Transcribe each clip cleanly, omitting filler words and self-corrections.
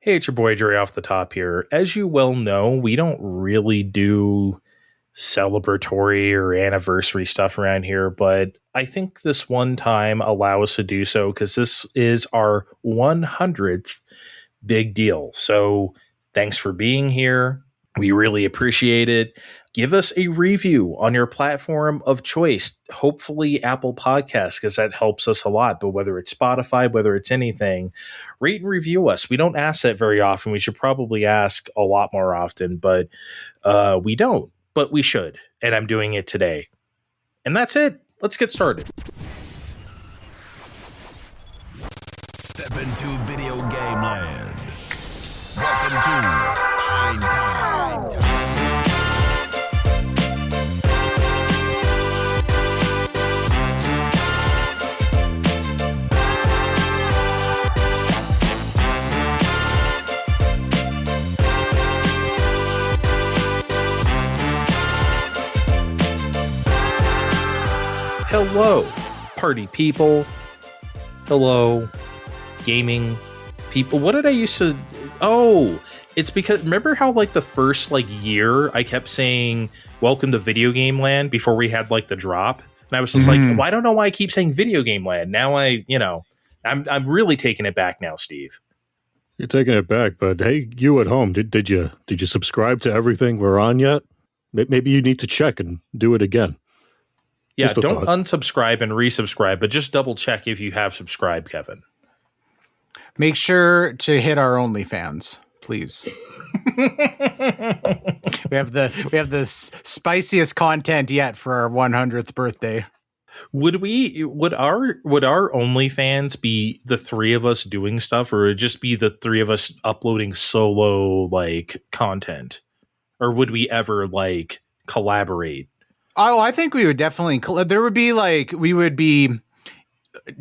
Hey, it's your boy Dre off the top here. As you well know, we don't really do celebratory or anniversary stuff around here, but I think this one time allow us to do so because this is our 100th big deal. So thanks for being here. We really appreciate it. Give us a review on your platform of choice, hopefully Apple Podcasts, because that helps us a lot. But whether it's Spotify, whether it's anything, rate and review us. We don't ask that very often. We should probably ask a lot more often, but we don't. But we should. And I'm doing it today. And that's it. Let's get started. Step into video game land. Welcome to Fine Time. Hello, party people. Hello, gaming people. What did I used to... Oh, it's because... Remember how, like, the first, like, year I kept saying, welcome to video game land before we had, like, the drop? And I was just like, well, I don't know why I keep saying video game land. Now I'm really taking it back now, Steve. You're taking it back, but hey, you at home, did you subscribe to everything we're on yet? Maybe you need to check and do it again. Yeah, don't unsubscribe and resubscribe, but just double check if you have subscribed, Kevin. Make sure to hit our OnlyFans, please. we have the spiciest content yet for our 100th birthday. Would our OnlyFans be the three of us doing stuff, or would it just be the three of us uploading solo like content, or would we ever like collaborate? Oh, I think we would definitely. There would be we would be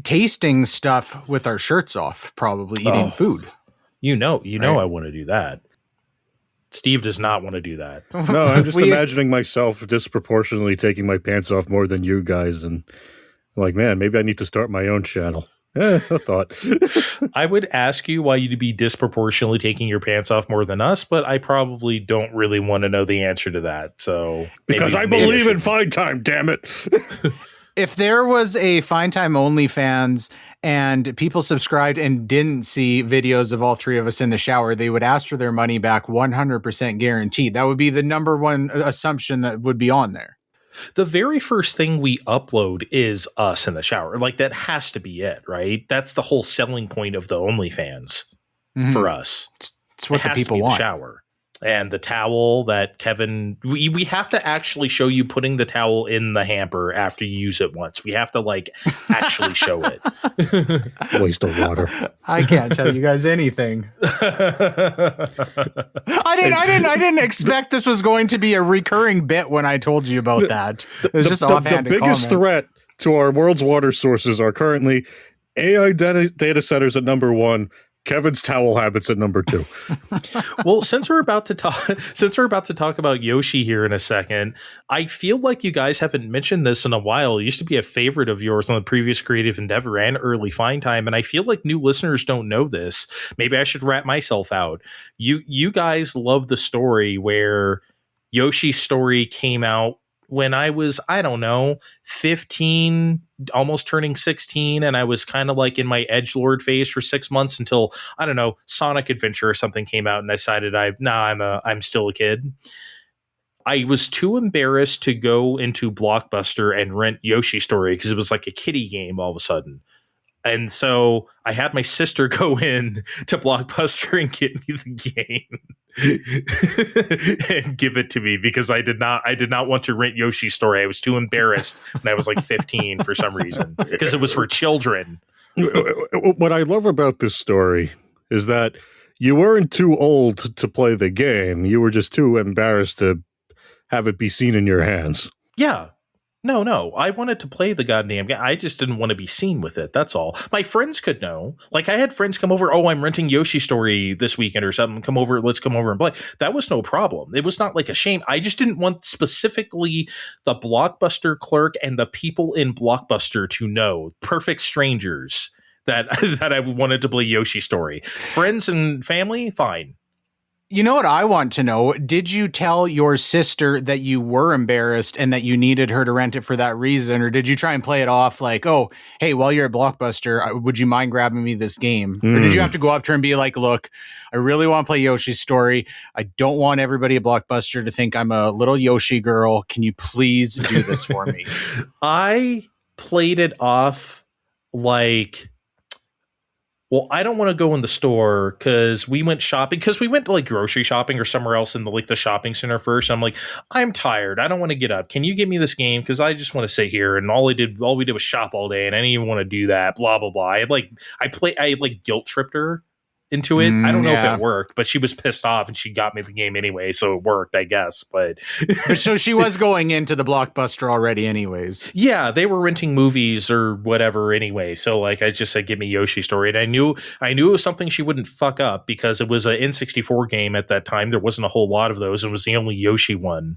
tasting stuff with our shirts off, probably eating food. You know, I want to do that. Steve does not want to do that. No, I'm just imagining myself disproportionately taking my pants off more than you guys, and like, man, maybe I need to start my own channel. A thought. I would ask you why you'd be disproportionately taking your pants off more than us, but I probably don't really want to know the answer to that. So because I believe in Fine Time, damn it. If there was a Fine Time OnlyFans and people subscribed and didn't see videos of all three of us in the shower, they would ask for their money back 100% guaranteed. That would be the number one assumption that would be on there. The very first thing we upload is us in the shower. Like, that has to be it, right? That's the whole selling point of the OnlyFans for us. It's what the people want. The shower. And the towel that Kevin... We have to actually show you putting the towel in the hamper after you use it once. We have to, like, actually show it. Waste of water. I can't tell you guys anything. I didn't expect this was going to be a recurring bit when I told you about that. It was just offhanded. The biggest threat to our world's water sources are currently AI data centers at number 1, Kevin's towel habits at number 2. Well, since we're about to talk about Yoshi here in a second, I feel like you guys haven't mentioned this in a while. It used to be a favorite of yours on the previous Creative Endeavor and early Fine Time, and I feel like new listeners don't know this. Maybe I should rat myself out. You guys love the story where Yoshi's story came out when I was, 15, almost turning 16, and I was kind of like in my edgelord phase for 6 months until, Sonic Adventure or something came out, and I decided I'm still a kid. I was too embarrassed to go into Blockbuster and rent Yoshi Story because it was like a kiddie game all of a sudden. And so I had my sister go in to Blockbuster and get me the game and give it to me because I did not want to rent Yoshi Story. I was too embarrassed when I was like 15 for some reason because it was for children. What I love about this story is that you weren't too old to play the game. You were just too embarrassed to have it be seen in your hands. Yeah. No. I wanted to play the goddamn game. I just didn't want to be seen with it. That's all. My friends could know. Like, I had friends come over. Oh, I'm renting Yoshi Story this weekend or something. Let's come over and play. That was no problem. It was not like a shame. I just didn't want specifically the Blockbuster clerk and the people in Blockbuster to know, perfect strangers, that that I wanted to play Yoshi Story. Friends and family, fine. You know what I want to know? Did you tell your sister that you were embarrassed and that you needed her to rent it for that reason? Or did you try and play it off like, oh, hey, while you're at Blockbuster, would you mind grabbing me this game? Or did you have to go up to her and be like, look, I really want to play Yoshi's Story. I don't want everybody at Blockbuster to think I'm a little Yoshi girl. Can you please do this for me? I played it off like, well, I don't want to go in the store because we went shopping, because we went to like grocery shopping or somewhere else in the shopping center first. I'm like, I'm tired. I don't want to get up. Can you give me this game? Because I just want to sit here. And all we did was shop all day, and I didn't even want to do that. Blah blah blah. I guilt tripped her into it. I don't know if it worked, but she was pissed off and she got me the game anyway, so it worked, I guess. But so she was going into the Blockbuster already anyways. Yeah, they were renting movies or whatever anyway. So like I just said, give me Yoshi Story. And I knew it was something she wouldn't fuck up because it was an N64 game at that time. There wasn't a whole lot of those. It was the only Yoshi one.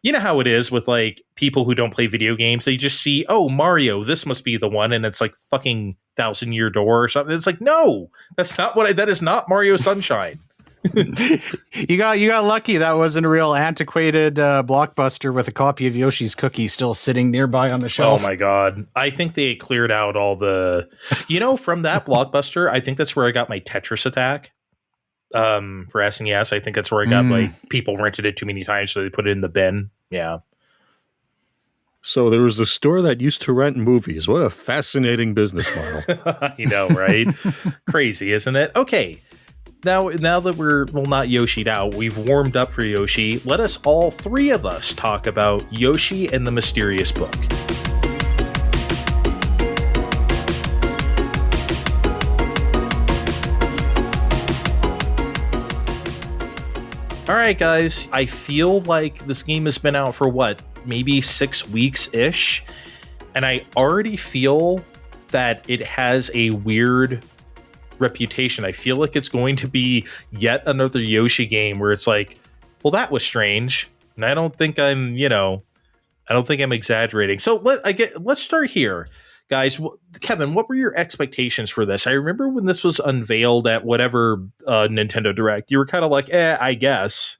You know how it is with like people who don't play video games. They just see, oh, Mario, this must be the one. And it's like fucking 1,000-Year Door or something. It's like, no, that is not Mario Sunshine. You got lucky. That wasn't a real antiquated Blockbuster with a copy of Yoshi's Cookie still sitting nearby on the shelf. Oh my God. I think they cleared out all the, from that Blockbuster. I think that's where I got my Tetris Attack. For SNES, I think that's where I got like people rented it too many times, so they put it in the bin. Yeah. So there was a store that used to rent movies. What a fascinating business model. You know, right? Crazy, isn't it? Okay. Now that we're not Yoshi'd out, we've warmed up for Yoshi. Let us all three of us talk about Yoshi and the Mysterious Book. All right, guys, I feel like this game has been out for what, maybe 6 weeks-ish, and I already feel that it has a weird reputation. I feel like it's going to be yet another Yoshi game where it's like, well, that was strange, and I don't think I'm exaggerating. So let's start here. Guys, Kevin, what were your expectations for this? I remember when this was unveiled at whatever Nintendo Direct, you were kind of like, I guess.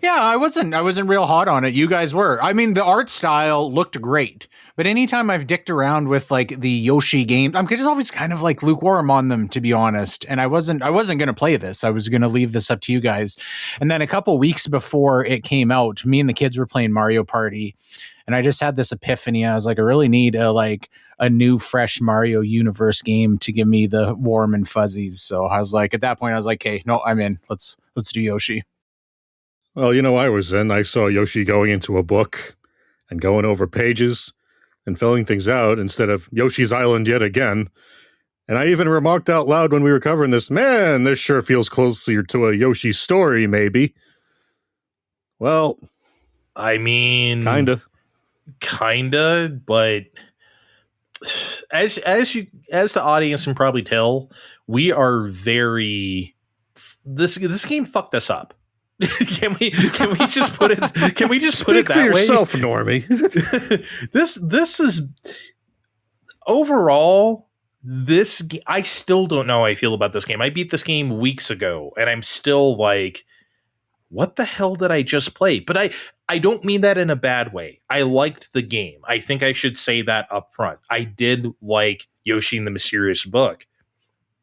Yeah, I wasn't real hot on it. You guys were. I mean, the art style looked great, but anytime I've dicked around with like the Yoshi games, I'm just always kind of like lukewarm on them, to be honest. And I wasn't going to play this. I was going to leave this up to you guys. And then a couple weeks before it came out, me and the kids were playing Mario Party, and I just had this epiphany. I was like, I really need a new, fresh Mario universe game to give me the warm and fuzzies. So I was like, at that point, I was like, hey, no, I'm in. Let's do Yoshi. Well, I was in. I saw Yoshi going into a book and going over pages and filling things out instead of Yoshi's Island yet again. And I even remarked out loud when we were covering this, man, this sure feels closer to a Yoshi Story, maybe. Well, I mean, kinda, but as the audience can probably tell, we are very this game fucked us up. Can we just put it Speak that for way? yourself, Normie. This is overall I still don't know how I feel about this game. I beat this game weeks ago and I'm still like, what the hell did I just play? But I don't mean that in a bad way. I liked the game. I think I should say that up front. I did like Yoshi and the Mysterious Book.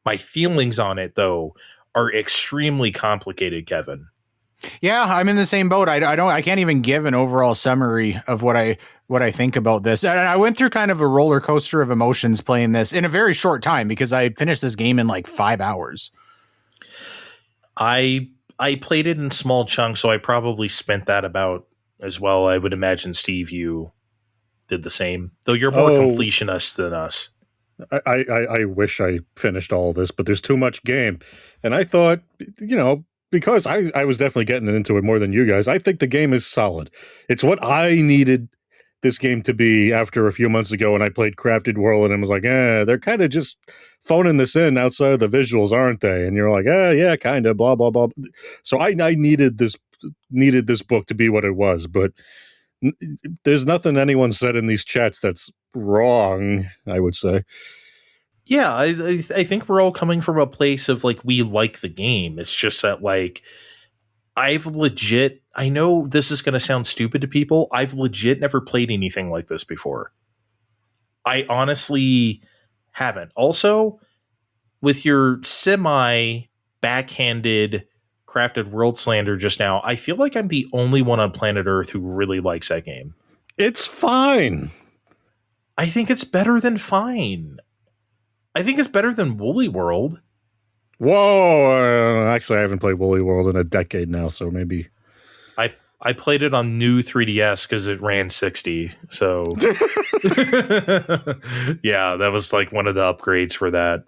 My feelings on it, though, are extremely complicated, Kevin. Yeah, I'm in the same boat. I can't even give an overall summary of what I think about this. And I went through kind of a roller coaster of emotions playing this in a very short time because I finished this game in like 5 hours. I played it in small chunks, so I probably spent that about as well. I would imagine, Steve, you did the same, though you're more completionist than us. I wish I finished all this, but there's too much game. And I thought, because I was definitely getting into it more than you guys, I think the game is solid. It's what I needed this game to be after a few months ago when I played Crafted World and I was like, they're kind of just phoning this in outside of the visuals, aren't they? And you're like, yeah, kind of, blah, blah, blah. So I needed this book to be what it was, but there's nothing anyone said in these chats that's wrong, I would say. Yeah, I think we're all coming from a place of like we like the game. It's just that like I know this is going to sound stupid to people. I've legit never played anything like this before. I honestly haven't. Also, with your semi backhanded crafted world slander just now, I feel like I'm the only one on planet Earth who really likes that game. It's fine. I think it's better than fine. I think it's better than Woolly World. Whoa. Actually, I haven't played Woolly World in a decade now, so maybe. I played it on new 3DS because it ran 60. So, yeah, that was like one of the upgrades for that.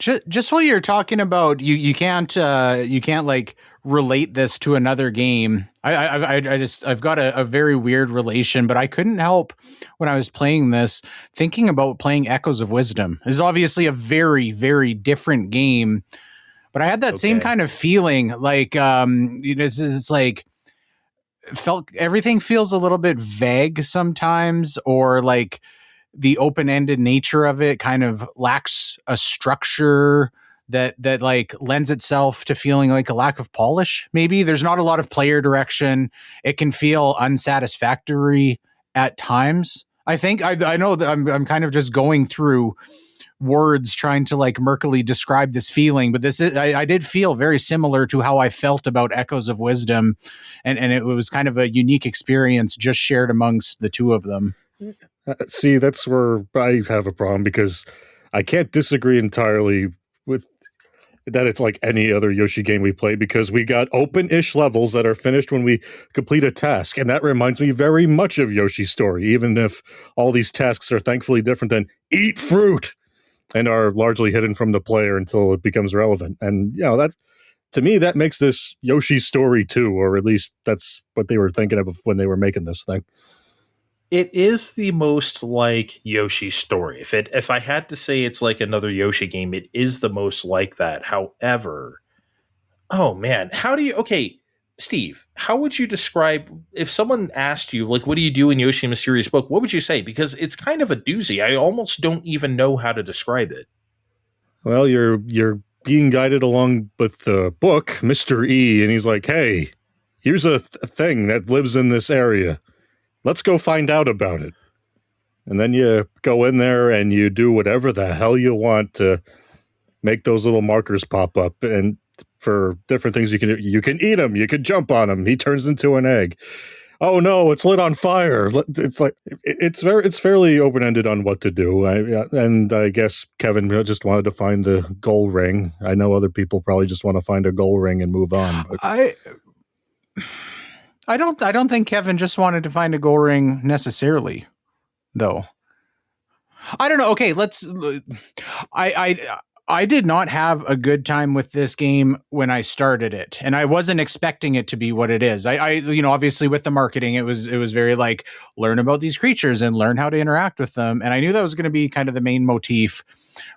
Just while you're talking about you can't like relate this to another game. I've got a very weird relation, but I couldn't help when I was playing this thinking about playing Echoes of Wisdom. It's obviously a very, very different game, but I had that same kind of feeling. Like it's like everything feels a little bit vague sometimes, or like the open-ended nature of it kind of lacks a structure that like lends itself to feeling like a lack of polish. Maybe there's not a lot of player direction. It can feel unsatisfactory at times. I think I know that I'm kind of just going through words trying to like murkily describe this feeling, but I did feel very similar to how I felt about Echoes of Wisdom, and it was kind of a unique experience just shared amongst the two of them. See, that's where I have a problem, because I can't disagree entirely with that it's like any other Yoshi game we play, because we got open-ish levels that are finished when we complete a task, and that reminds me very much of Yoshi's story, even if all these tasks are thankfully different than eat fruit and are largely hidden from the player until it becomes relevant. And, that, to me, that makes this Yoshi's story too, or at least that's what they were thinking of when they were making this thing. It is the most like Yoshi's story. If I had to say it's like another Yoshi game, it is the most like that. However, oh man, Steve, how would you describe, if someone asked you, like, what do you do in Yoshi Mysterious Book? What would you say? Because it's kind of a doozy. I almost don't even know how to describe it. Well, you're being guided along with the book, Mr. E, and he's like, hey, here's a thing that lives in this area. Let's go find out about it. And then you go in there and you do whatever the hell you want to make those little markers pop up. And for different things you can do, you can eat him, you can jump on him, he turns into an egg. Oh no, it's lit on fire. It's like it's fairly open-ended on what to do. And I guess Kevin just wanted to find the goal ring. I know other people probably just want to find a goal ring and move on. But. I don't think Kevin just wanted to find a goal ring necessarily, though. I don't know. Okay, I did not have a good time with this game when I started it, and I wasn't expecting it to be what it is. I obviously with the marketing, it was very like, learn about these creatures and learn how to interact with them. And I knew that was going to be kind of the main motif,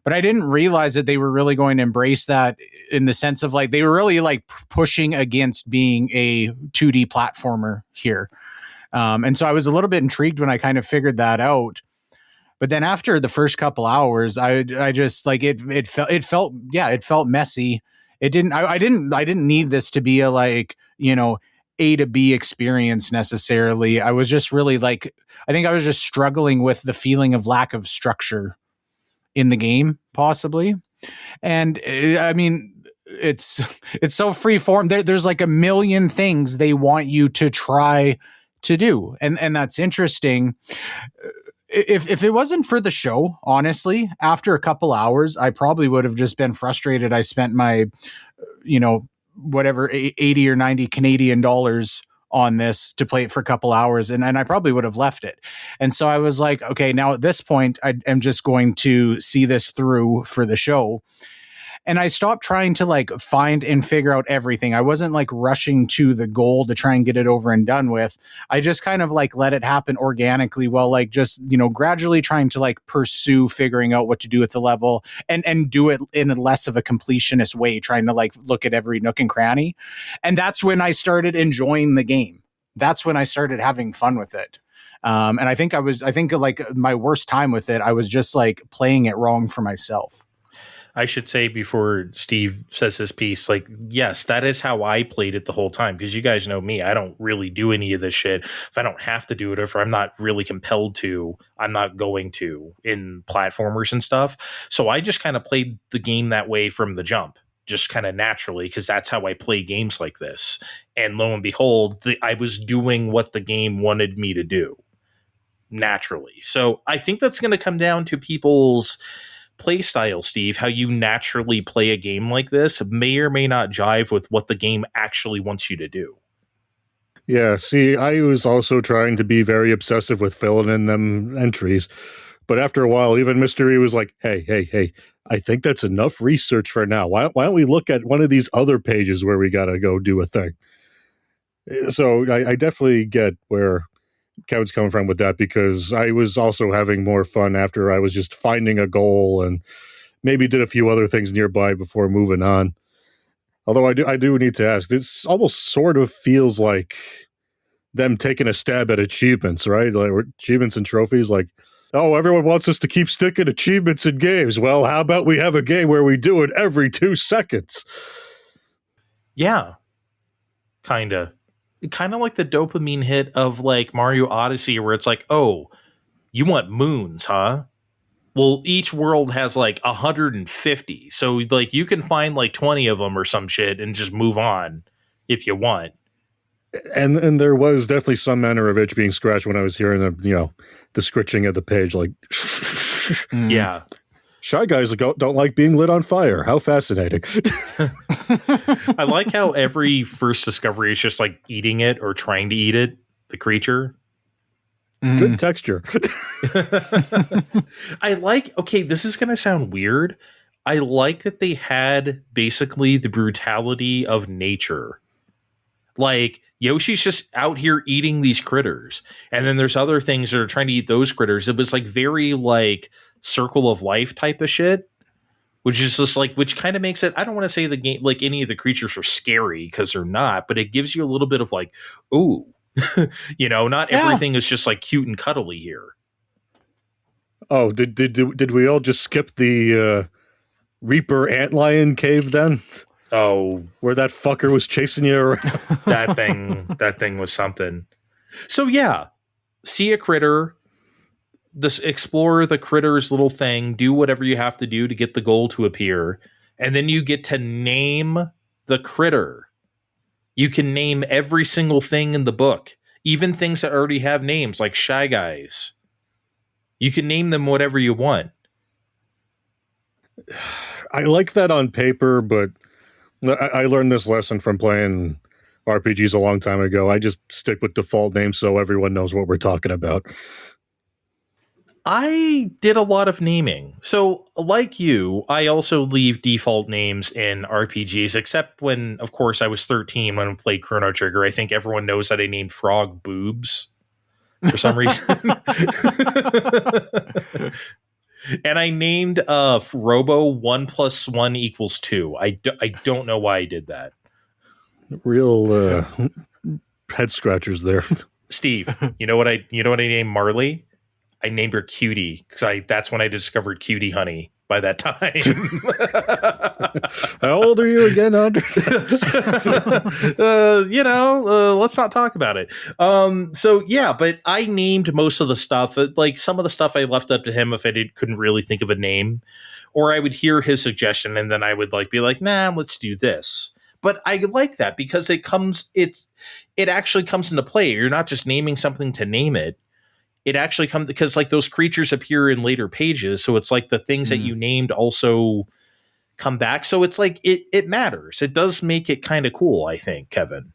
but I didn't realize that they were really going to embrace that in the sense of like, they were really like pushing against being a 2D platformer here. And so I was a little bit intrigued when I kind of figured that out. But then after the first couple hours, I just like it felt messy. I didn't need this to be a like, A to B experience necessarily. I was just really like, I think I was just struggling with the feeling of lack of structure in the game, possibly. And I mean, it's so free form. There's like a million things they want you to try to do. And that's interesting. If it wasn't for the show, honestly, after a couple hours, I probably would have just been frustrated. I spent my, whatever, 80 or 90 Canadian dollars on this to play it for a couple hours, and I probably would have left it. And so I was like, okay, now at this point, I am just going to see this through for the show. And I stopped trying to like find and figure out everything. I wasn't like rushing to the goal to try and get it over and done with. I just kind of like let it happen organically while like just, gradually trying to like pursue figuring out what to do with the level and do it in a less of a completionist way, trying to like look at every nook and cranny. And that's when I started enjoying the game. That's when I started having fun with it. And I think like my worst time with it, I was just like playing it wrong for myself. I should say before Steve says his piece, like, yes, that is how I played it the whole time. Because you guys know me, I don't really do any of this shit. If I don't have to do it, or if I'm not really compelled to, I'm not going to in platformers and stuff. So I just kind of played the game that way from the jump, just kind of naturally, because that's how I play games like this. And lo and behold, I was doing what the game wanted me to do naturally. So I think that's going to come down to people's play style, Steve. How you naturally play a game like this may or may not jive with what the game actually wants you to do. Yeah, see, I was also trying to be very obsessive with filling in them entries. But after a while, even Mystery was like, hey, I think that's enough research for now. Why don't we look at one of these other pages where we got to go do a thing? So I definitely get where Kevin's coming from with that, because I was also having more fun after I was just finding a goal and maybe did a few other things nearby before moving on. Although I do need to ask, this almost sort of feels like them taking a stab at achievements, right? Like achievements and trophies, like, oh, everyone wants us to keep sticking achievements in games. Well, how about we have a game where we do it every 2 seconds? Yeah, kind of like the dopamine hit of like Mario Odyssey, where it's like, oh, you want moons, huh? Well, each world has like 150. So like you can find like 20 of them or some shit and just move on if you want. And there was definitely some manner of itch being scratched when I was hearing the scritching of the page, like Yeah. Shy Guys don't like being lit on fire. How fascinating. I like how every first discovery is just like eating it or trying to eat it, the creature. Good texture. I like, okay, this is going to sound weird. I like that they had basically the brutality of nature. Like, Yoshi's just out here eating these critters. And then there's other things that are trying to eat those critters. It was like very like circle of life type of shit, which is just like, which kind of makes it, I don't want to say the game, like any of the creatures are scary, because they're not, but it gives you a little bit of like, ooh, not everything is just like cute and cuddly here. Oh, did we all just skip the Reaper Antlion cave then? Oh, where that fucker was chasing you around. that thing was something. So yeah, see a critter, explore the critter's little thing, do whatever you have to do to get the goal to appear, and then you get to name the critter. You can name every single thing in the book, even things that already have names, like Shy Guys. You can name them whatever you want. I like that on paper, but I learned this lesson from playing RPGs a long time ago. I just stick with default names so everyone knows what we're talking about. I did a lot of naming. So, like you, I also leave default names in RPGs, except when, of course, I was 13 when I played Chrono Trigger. I think everyone knows that I named Frog Boobs for some reason. And I named Robo 1 + 1 = 2. I don't know why I did that. Real head scratchers there. Steve, you know what I named Marley? I named her Cutie, because that's when I discovered Cutie Honey by that time. How old are you again, Andre? Let's not talk about it. So yeah, but I named most of the stuff. Like some of the stuff I left up to him if I couldn't really think of a name, or I would hear his suggestion and then I would be like, nah, let's do this. But I like that because it actually comes into play. You're not just naming something to name it. It actually comes because like those creatures appear in later pages. So it's like the things that you named also come back. So it's like it matters. It does make it kind of cool, I think, Kevin.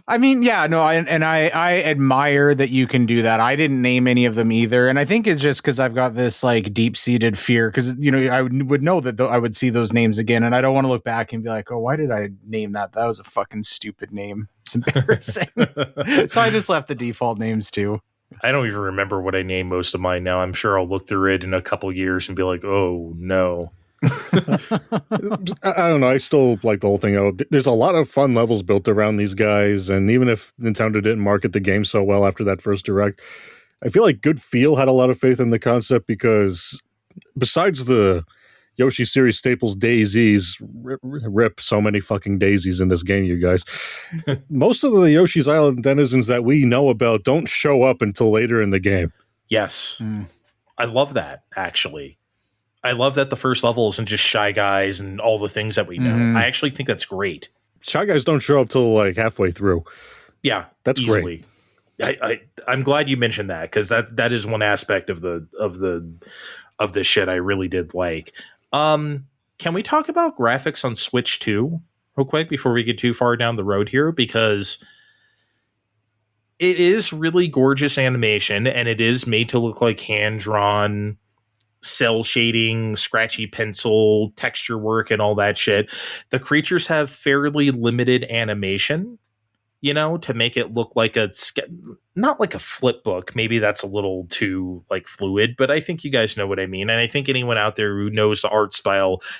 I mean, yeah, no, I admire that you can do that. I didn't name any of them either. And I think it's just because I've got this like deep-seated fear because, I would know that I would see those names again. And I don't want to look back and be like, oh, why did I name that? That was a fucking stupid name. It's embarrassing. So I just left the default names too. I don't even remember what I named most of mine now. I'm sure I'll look through it in a couple years and be like, oh, no. I don't know. I still like the whole thing. There's a lot of fun levels built around these guys, and even if Nintendo didn't market the game so well after that first direct, I feel like Good Feel had a lot of faith in the concept because besides the Yoshi series staples daisies, rip so many fucking daisies in this game, you guys. Most of the Yoshi's Island denizens that we know about don't show up until later in the game. Yes. I love that, actually. I love that the first level isn't just Shy Guys and all the things that we know. I actually think that's great. Shy Guys don't show up till like halfway through. Yeah, that's easily. Great. I'm glad you mentioned that because that is one aspect of this shit I really did like. Can we talk about graphics on Switch 2 real quick before we get too far down the road here? Because it is really gorgeous animation and it is made to look like hand-drawn cell shading, scratchy pencil, texture work, and all that shit. The creatures have fairly limited animation, to make it look like not like a flip book. Maybe that's a little too like fluid, but I think you guys know what I mean. And I think anyone out there who knows the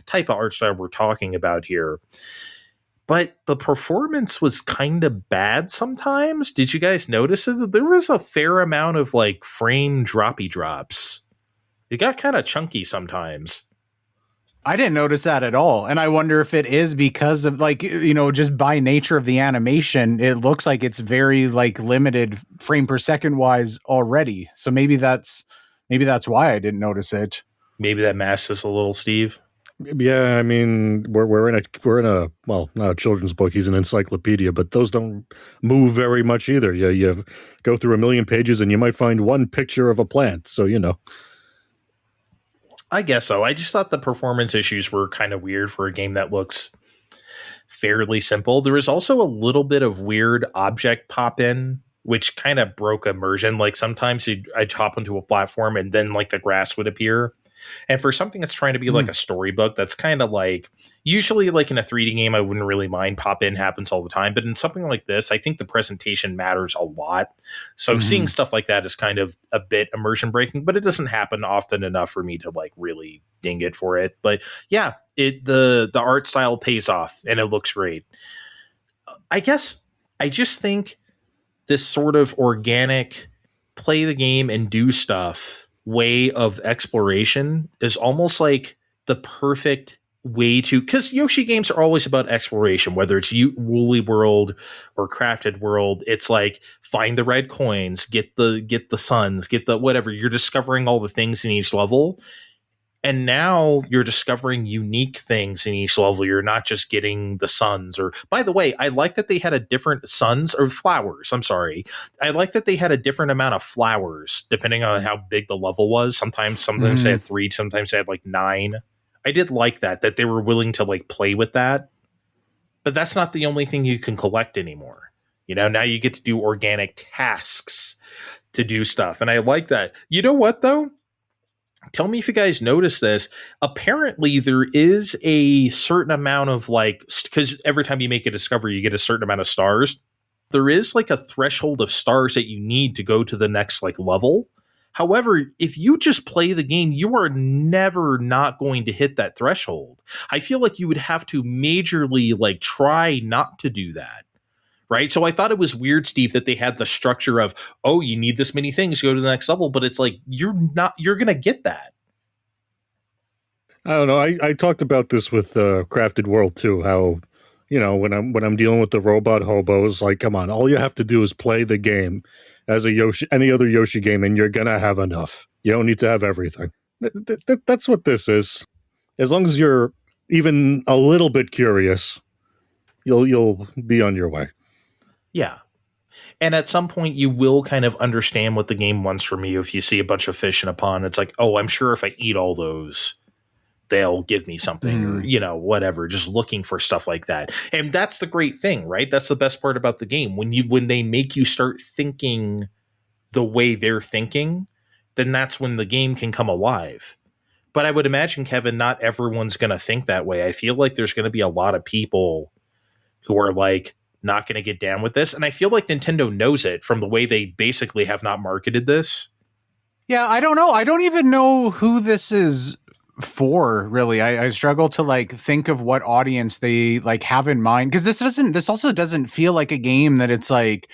type of art style we're talking about here. But the performance was kind of bad sometimes. Did you guys notice it? There was a fair amount of like frame droppy drops. It got kind of chunky sometimes. I didn't notice that at all. And I wonder if it is because of like, just by nature of the animation, it looks like it's very like limited frame per second wise already. So maybe that's why I didn't notice it. Maybe that masks us a little, Steve. Yeah, I mean, we're in a well, not a children's book. He's an encyclopedia, but those don't move very much either. You go through a million pages and you might find one picture of a plant. So, I guess so. I just thought the performance issues were kind of weird for a game that looks fairly simple. There was also a little bit of weird object pop in, which kind of broke immersion. Like sometimes I'd hop onto a platform and then like the grass would appear. And for something that's trying to be like a storybook, that's kind of like usually like in a 3D game, I wouldn't really mind. Pop in happens all the time. But in something like this, I think the presentation matters a lot. So seeing stuff like that is kind of a bit immersion breaking, but it doesn't happen often enough for me to like really ding it for it. But yeah, the art style pays off and it looks great. I guess I just think this sort of organic play the game and do stuff way of exploration is almost like the perfect way to, because Yoshi games are always about exploration, whether it's Woolly World or Crafted World. It's like find the red coins, get the suns, get the whatever. You're discovering all the things in each level. And now you're discovering unique things in each level. You're not just getting the suns. Or, by the way, I like that they had a different suns or flowers. I'm sorry. I like that they had a different amount of flowers depending on how big the level was. Sometimes they had 3, sometimes they had like 9. I did like that they were willing to like play with that. But that's not the only thing you can collect anymore. Now you get to do organic tasks to do stuff. And I like that. You know what, though? Tell me if you guys notice this. Apparently, there is a certain amount of like, because every time you make a discovery, you get a certain amount of stars. There is like a threshold of stars that you need to go to the next like level. However, if you just play the game, you are never not going to hit that threshold. I feel like you would have to majorly like try not to do that. Right. So I thought it was weird, Steve, that they had the structure of, oh, you need this many things to go to the next level. But it's like, you're going to get that. I don't know. I talked about this with Crafted World, too, how, when I'm dealing with the robot hobos, like, come on, all you have to do is play the game as any other Yoshi game, and you're going to have enough. You don't need to have everything. That's what this is. As long as you're even a little bit curious, you'll be on your way. Yeah. And at some point, you will kind of understand what the game wants from you. If you see a bunch of fish in a pond, it's like, oh, I'm sure if I eat all those, they'll give me something or, whatever, just looking for stuff like that. And that's the great thing, right? That's the best part about the game. When they make you start thinking the way they're thinking, then that's when the game can come alive. But I would imagine, Kevin, not everyone's going to think that way. I feel like there's going to be a lot of people who are like, not going to get down with this. And I feel like Nintendo knows it from the way they basically have not marketed this. Yeah, I don't know. I don't even know who this is for, really. I struggle to like think of what audience they like have in mind, because this also doesn't feel like a game that it's like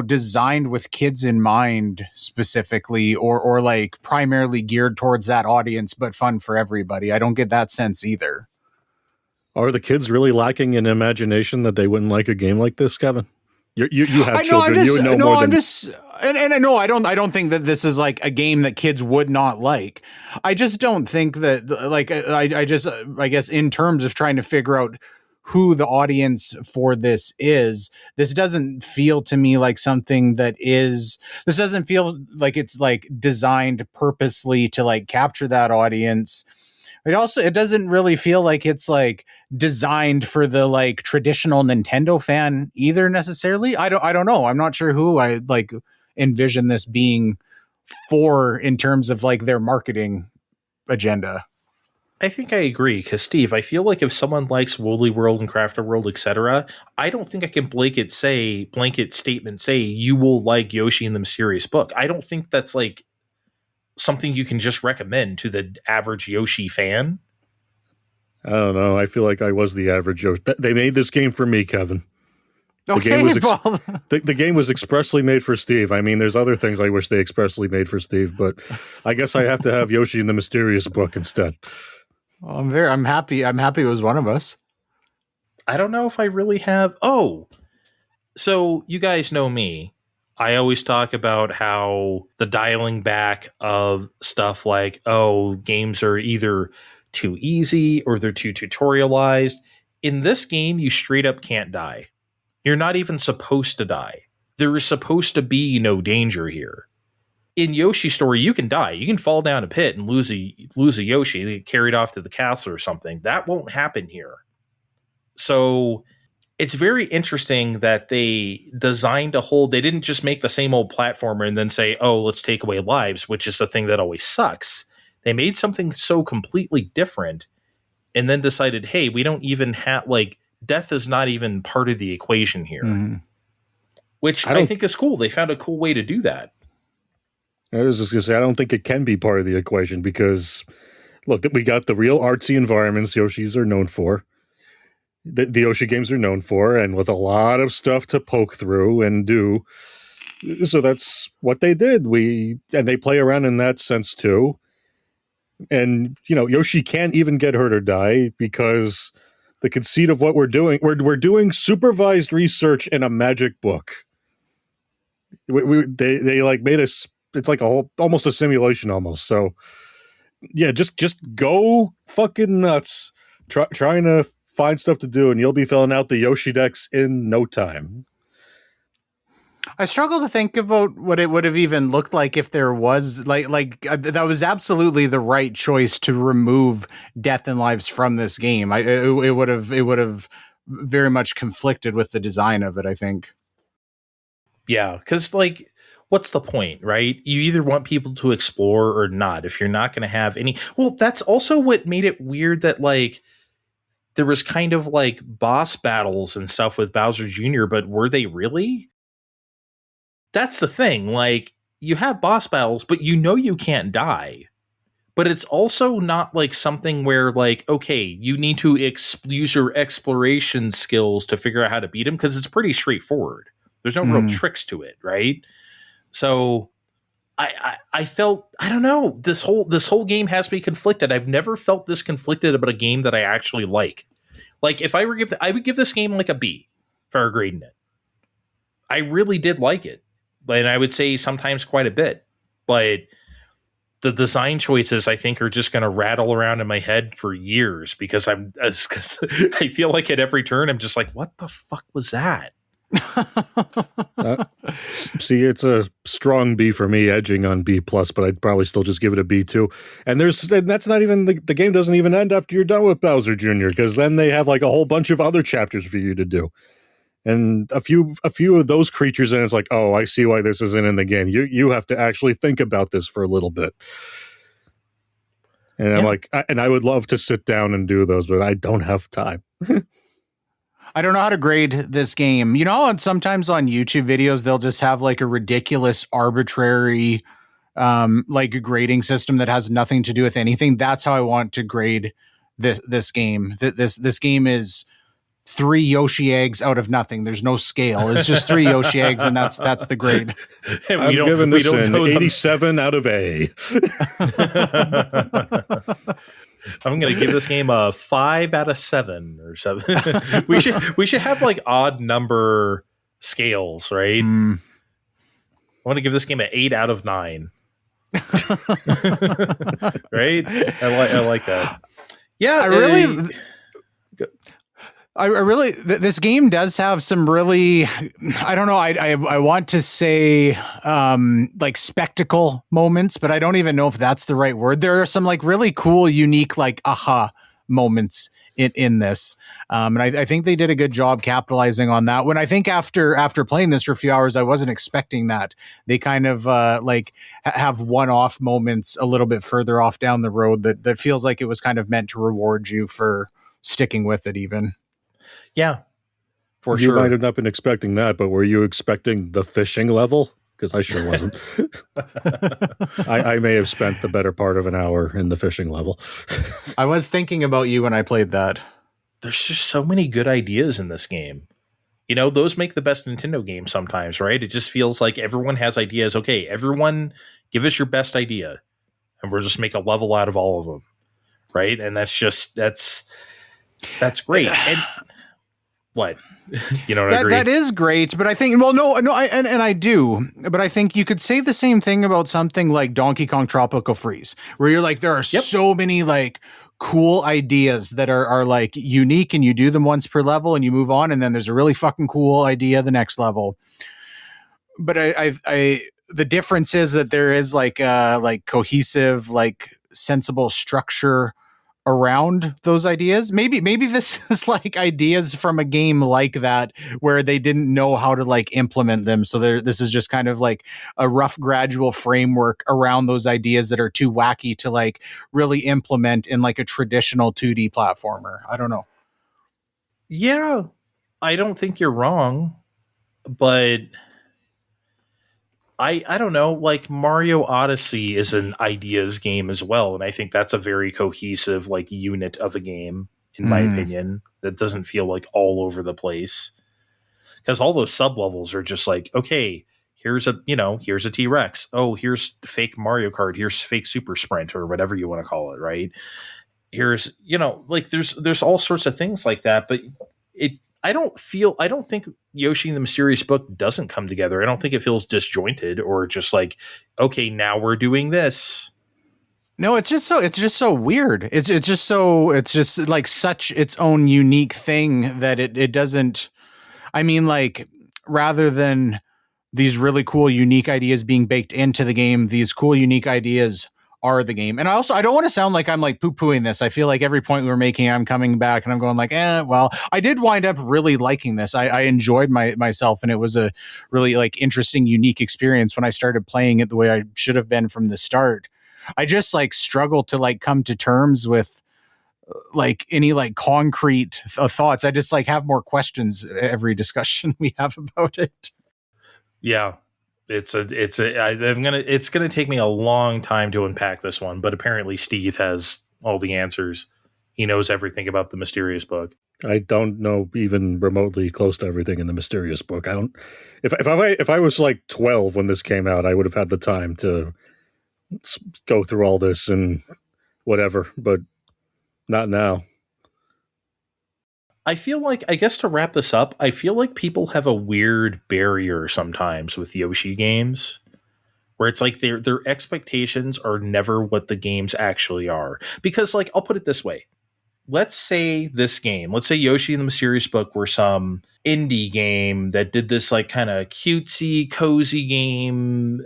designed with kids in mind specifically, or like primarily geared towards that audience, but fun for everybody. I don't get that sense either. Are the kids really lacking in imagination that they wouldn't like a game like this, Kevin? You have children. You would know more than. And no, I don't think that this is like a game that kids would not like. I just don't think that, like, I guess in terms of trying to figure out who the audience for this doesn't feel to me like something this doesn't feel like it's like designed purposely to like capture that audience. It doesn't really feel like it's like designed for the like traditional Nintendo fan either necessarily. I don't know. I'm not sure who I like envision this being for in terms of like their marketing agenda. I think I agree, because Steve, I feel like if someone likes Woolly World and Crafter World, etc., I don't think I can blanket statement say you will like Yoshi and the Mysterious Book. I don't think that's like something you can just recommend to the average Yoshi fan. I don't know. I feel like I was the average Yoshi. They made this game for me, Kevin. The game was expressly made for Steve. I mean, there's other things I wish they expressly made for Steve, but I guess I have to have Yoshi in the Mysterious Book instead. Well, I'm happy. I'm happy it was one of us. I don't know if I really have. Oh, so you guys know me. I always talk about how the dialing back of stuff like, oh, games are either too easy or they're too tutorialized. In this game, you straight up can't die. You're not even supposed to die. There is supposed to be no danger here. In Yoshi's story, you can die. You can fall down a pit and lose a Yoshi, get carried off to the castle or something. That won't happen here. So it's very interesting that they designed they didn't just make the same old platformer and then say, oh, let's take away lives, which is the thing that always sucks. They made something so completely different and then decided, hey, we don't even have, like, death is not even part of the equation here. Mm-hmm. Which I think is cool. They found a cool way to do that. I was just going to say, I don't think it can be part of the equation because, look, we got the real artsy environments Yoshis are known for. The Yoshi games are known for, and with a lot of stuff to poke through and do. So that's what they did. And they play around in that sense too. And, Yoshi can't even get hurt or die because the conceit of what we're doing, we're doing supervised research in a magic book. They like made us, it's like almost a simulation almost. So yeah, just go fucking nuts trying to find stuff to do, and you'll be filling out the Yoshi decks in no time. I struggle to think about what it would have even looked like if there was like that was absolutely the right choice to remove death and lives from this game. It would have very much conflicted with the design of it, I think. Yeah, because like, what's the point, right? You either want people to explore or not. If you're not going to have any, well, that's also what made it weird that like there was kind of like boss battles and stuff with Bowser Jr., but were they really? That's the thing. Like, you have boss battles, but you can't die. But it's also not like something where like, okay, you need to use your exploration skills to figure out how to beat him, because it's pretty straightforward. There's no real tricks to it, right? So I felt, I don't know, this whole game has me conflicted. I've never felt this conflicted about a game that I actually like. Like, if I would give this game like a B if I were grading it. I really did like it. And I would say sometimes quite a bit. But the design choices, I think, are just going to rattle around in my head for years because I feel like at every turn, I'm just like, what the fuck was that? See, it's a strong B for me, edging on B+, but I'd probably still just give it a B too. And that's not even, the game doesn't even end after you're done with Bowser Jr., because then they have like a whole bunch of other chapters for you to do. And a few of those creatures, and it's like, oh, I see why this isn't in the game. You have to actually think about this for a little bit. And I'm like, and I would love to sit down and do those, but I don't have time. I don't know how to grade this game. And sometimes on YouTube videos, they'll just have like a ridiculous, arbitrary like a grading system that has nothing to do with anything. That's how I want to grade this game. This game is 3 Yoshi eggs out of nothing. The's no scale. It's just 3 Yoshi eggs, and that's the grade. And I'm giving this don't an know 87 out of A. I'm going to give this game a 5 out of 7 or 7. we should have like odd number scales, right? I want to give this game an 8 out of 9. Right? I like that. Yeah, I really, this game does have some really, I don't know, I want to say like spectacle moments, but I don't even know if that's the right word. There are some like really cool, unique, like aha moments in this. And I think they did a good job capitalizing on that. When I think after playing this for a few hours, I wasn't expecting that. They kind of like have one-off moments a little bit further off down the road that feels like it was kind of meant to reward you for sticking with it even. Yeah, for you sure. You might have not been expecting that, but were you expecting the fishing level? Because I sure wasn't. I may have spent the better part of an hour in the fishing level. I was thinking about you when I played that. There's just so many good ideas in this game. You know, those make the best Nintendo games sometimes, right? It just feels like everyone has ideas. Okay, everyone give us your best idea, and we'll just make a level out of all of them, right? And that's great. And what? You know what I agree? That is great, but I think, well, no, I do, but I think you could say the same thing about something like Donkey Kong Tropical Freeze, where you're like, there are so many like cool ideas that are like unique, and you do them once per level and you move on, and then there's a really fucking cool idea the next level. But the difference is that there is like cohesive, like sensible structure around those ideas. Maybe this is like ideas from a game like that where they didn't know how to like implement them. So this is just kind of like a rough gradual framework around those ideas that are too wacky to like really implement in like a traditional 2D platformer. I don't know. Yeah, I don't think you're wrong, but I don't know, like Mario Odyssey is an ideas game as well, and I think that's a very cohesive like unit of a game, in my opinion, that doesn't feel like all over the place. Because all those sub levels are just like, okay, here's a T-Rex. Oh, here's fake Mario Kart. Here's fake Super Sprint or whatever you want to call it, right? Here's, like there's all sorts of things like that, but I don't think Yoshi and the Mysterious Book doesn't come together. I don't think it feels disjointed or just like, okay, now we're doing this. No, it's just so weird. It's just like such its own unique thing that it doesn't, I mean, like, rather than these really cool, unique ideas being baked into the game, these cool, unique ideas are the game. And I don't want to sound like I'm like poo-pooing this. I feel like every point we were making, I'm coming back and I'm going like, well, I did wind up really liking this. I enjoyed myself, and it was a really like interesting, unique experience when I started playing it the way I should have been from the start. I just like struggle to like come to terms with like any like concrete thoughts. I just like have more questions every discussion we have about it. Yeah. It's gonna take me a long time to unpack this one, but apparently Steve has all the answers. He knows everything about the Mysterious Book. I don't know even remotely close to everything in the Mysterious Book. I don't. If I was like 12 when this came out, I would have had the time to go through all this and whatever, but not now. I feel like, I guess to wrap this up, I feel like people have a weird barrier sometimes with Yoshi games where it's like their expectations are never what the games actually are. Because, like, I'll put it this way. Let's say Yoshi and the Mysterious Book were some indie game that did this like kind of cutesy, cozy game,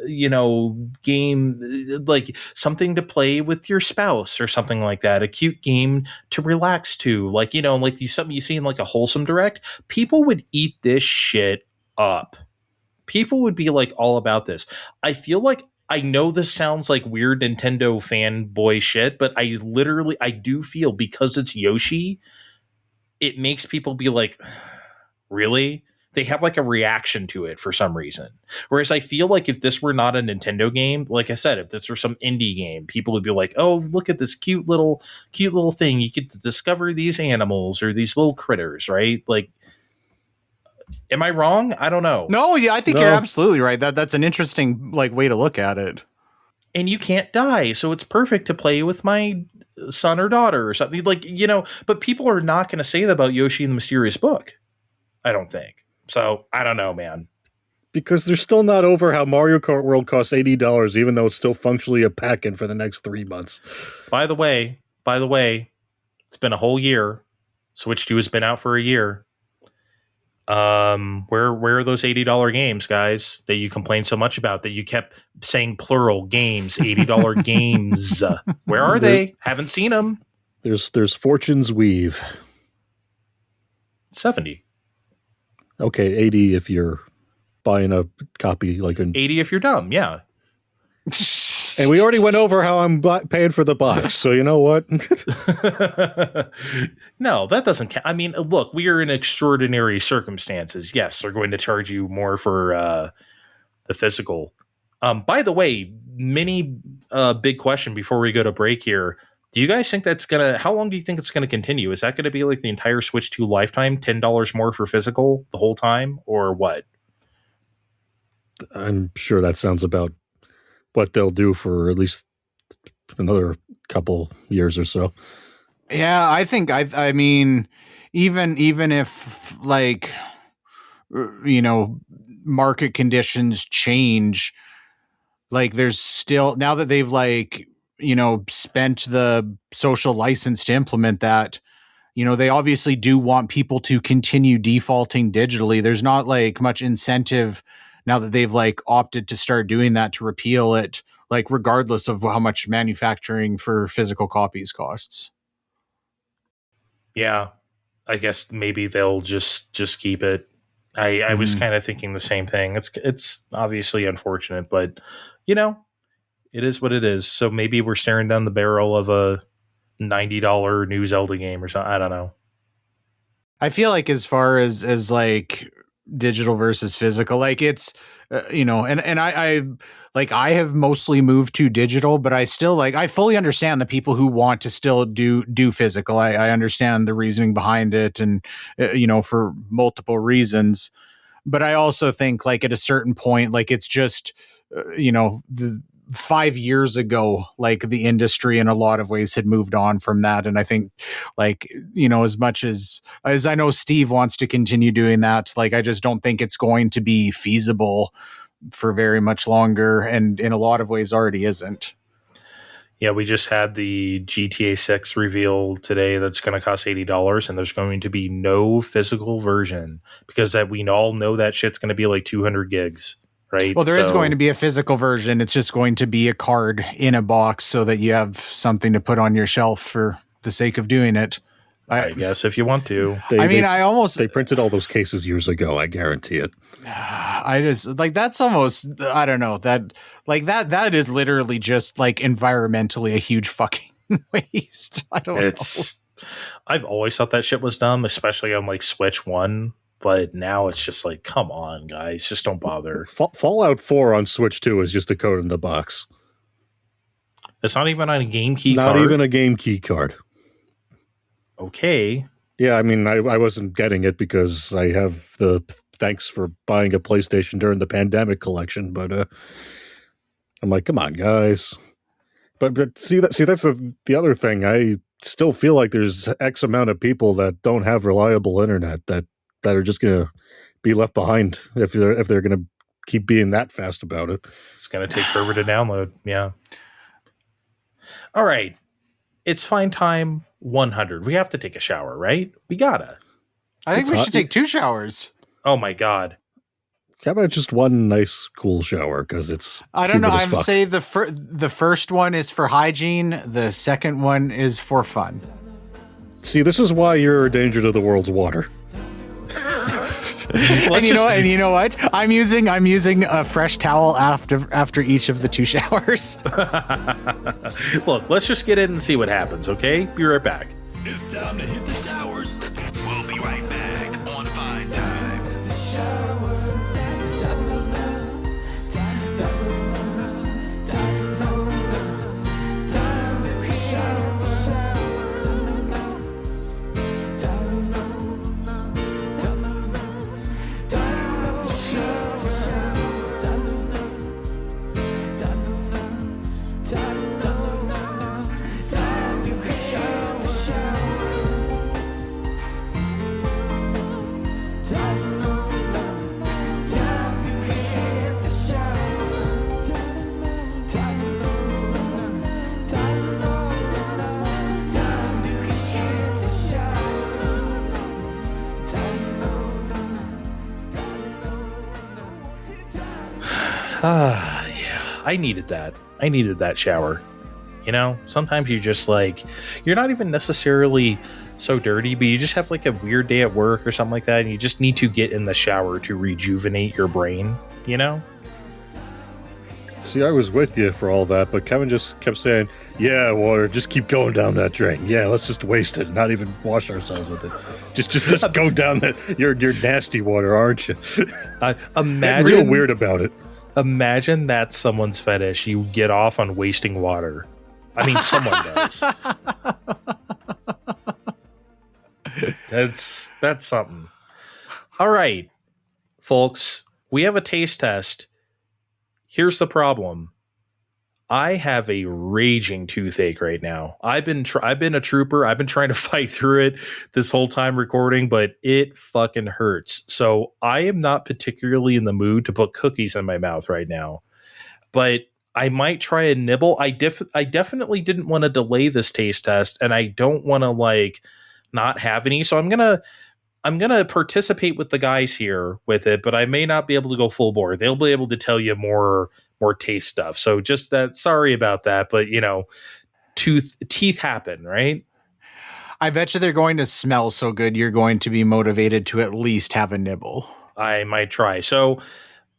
like something to play with your spouse or something like that. A cute game to relax to, like, like something you see in like a wholesome direct. People would eat this shit up. People would be like all about this. I feel like, I know this sounds like weird Nintendo fanboy shit, but I do feel because it's Yoshi, it makes people be like, really? they have like a reaction to it for some reason. Whereas I feel like if this were not a Nintendo game, like I said, if this were some indie game, people would be like, oh, look at this cute little thing. You get to discover these animals or these little critters, right? Like, am I wrong? I don't know. No, yeah, I think you're absolutely right. That's an interesting like way to look at it. And you can't die, so it's perfect to play with my son or daughter or something, like, you know. But people are not going to say that about Yoshi and the Mysterious Book, I don't think. So I don't know, man. Because they're still not over how Mario Kart World costs $80, even though it's still functionally a pack-in for the next 3 months. By the way, it's been a whole year. Switch 2 has been out for a year. Where are those $80 games, guys, that you complained so much about, that you kept saying plural games, $80 games? Where are they? Haven't seen them. There's Fortune's Weave. 70. Okay, 80 if you're buying a copy, like an 80 if you're dumb, yeah. And we already went over how I'm paying for the box, so you know what? No, that doesn't count. I mean, look, we are in extraordinary circumstances. Yes, they're going to charge you more for the physical. By the way, big question before we go to break here. Do you guys think how long do you think it's going to continue? Is that going to be like the entire Switch 2 lifetime, $10 more for physical the whole time, or what? I'm sure that sounds about what they'll do for at least another couple years or so. Yeah, I think I mean, even if like, you know, market conditions change, like there's still, now that they've like, you know, spent the social license to implement that, you know, they obviously do want people to continue defaulting digitally. There's not like much incentive now that they've like opted to start doing that to repeal it, like regardless of how much manufacturing for physical copies costs. Yeah, I guess maybe they'll just keep it. I was kind of thinking the same thing. It's obviously unfortunate, but you know, it is what it is. So maybe we're staring down the barrel of a $90 new Zelda game or something. I don't know. I feel like as far as like digital versus physical, like it's you know, and I like I have mostly moved to digital, but I still like, I fully understand the people who want to still do physical. I understand the reasoning behind it, and you know, for multiple reasons. But I also think like at a certain point, like it's just you know, 5 years ago, like the industry in a lot of ways had moved on from that. And I think like, you know, as much as I know Steve wants to continue doing that, like, I just don't think it's going to be feasible for very much longer. And in a lot of ways already isn't. Yeah, we just had the GTA 6 reveal today that's going to cost $80, and there's going to be no physical version because that we all know that shit's going to be like 200 gigs. Right. Well, there is going to be a physical version. It's just going to be a card in a box so that you have something to put on your shelf for the sake of doing it. I guess if you want to. They printed all those cases years ago. I guarantee it. I just like, that's almost, I don't know, that like that is literally just like environmentally a huge fucking waste. I don't know. I've always thought that shit was dumb, especially on like Switch 1. But now it's just like, come on, guys, just don't bother. Fallout 4 on Switch 2 is just a code in the box. It's not even on a game key card? Not even a game key card. Okay. Yeah, I mean, I wasn't getting it because I have the thanks for buying a PlayStation during the pandemic collection, but I'm like, come on, guys. But see that's the other thing. I still feel like there's X amount of people that don't have reliable internet that are just going to be left behind if they're going to keep being that fast about it. It's going to take forever to download. Yeah. All right. It's Fine Time 100. We have to take a shower, right? We gotta. I think we should take 2 showers. Oh my God. How about just one nice cool shower? Because it's, I don't know. I would say the first one is for hygiene. The second one is for fun. See, this is why you're a danger to the world's water. And you know what? I'm using a fresh towel after each of the 2 showers. Look, let's just get in and see what happens, okay? Be right back. It's time to hit the showers. We'll be right back on Fine Time. Yeah, I needed that. I needed that shower. You know, sometimes you just like, you're not even necessarily so dirty, but you just have like a weird day at work or something like that, and you just need to get in the shower to rejuvenate your brain, you know? See, I was with you for all that, but Kevin just kept saying, yeah, water, just keep going down that drain. Yeah, let's just waste it, not even wash ourselves with it. Just go down that. You're nasty water, aren't you? Imagine, real weird about it. Imagine that's someone's fetish. You get off on wasting water. I mean, someone does. That's something. All right, folks, we have a taste test. Here's the problem. I have a raging toothache right now. I've been a trooper. I've been trying to fight through it this whole time recording, but it fucking hurts. So I am not particularly in the mood to put cookies in my mouth right now. But I might try a nibble. I definitely didn't want to delay this taste test, and I don't want to like not have any. So I'm gonna participate with the guys here with it, but I may not be able to go full bore. They'll be able to tell you more taste stuff. So just that, sorry about that, but you know, teeth happen, right? I bet you they're going to smell so good you're going to be motivated to at least have a nibble. I might try. So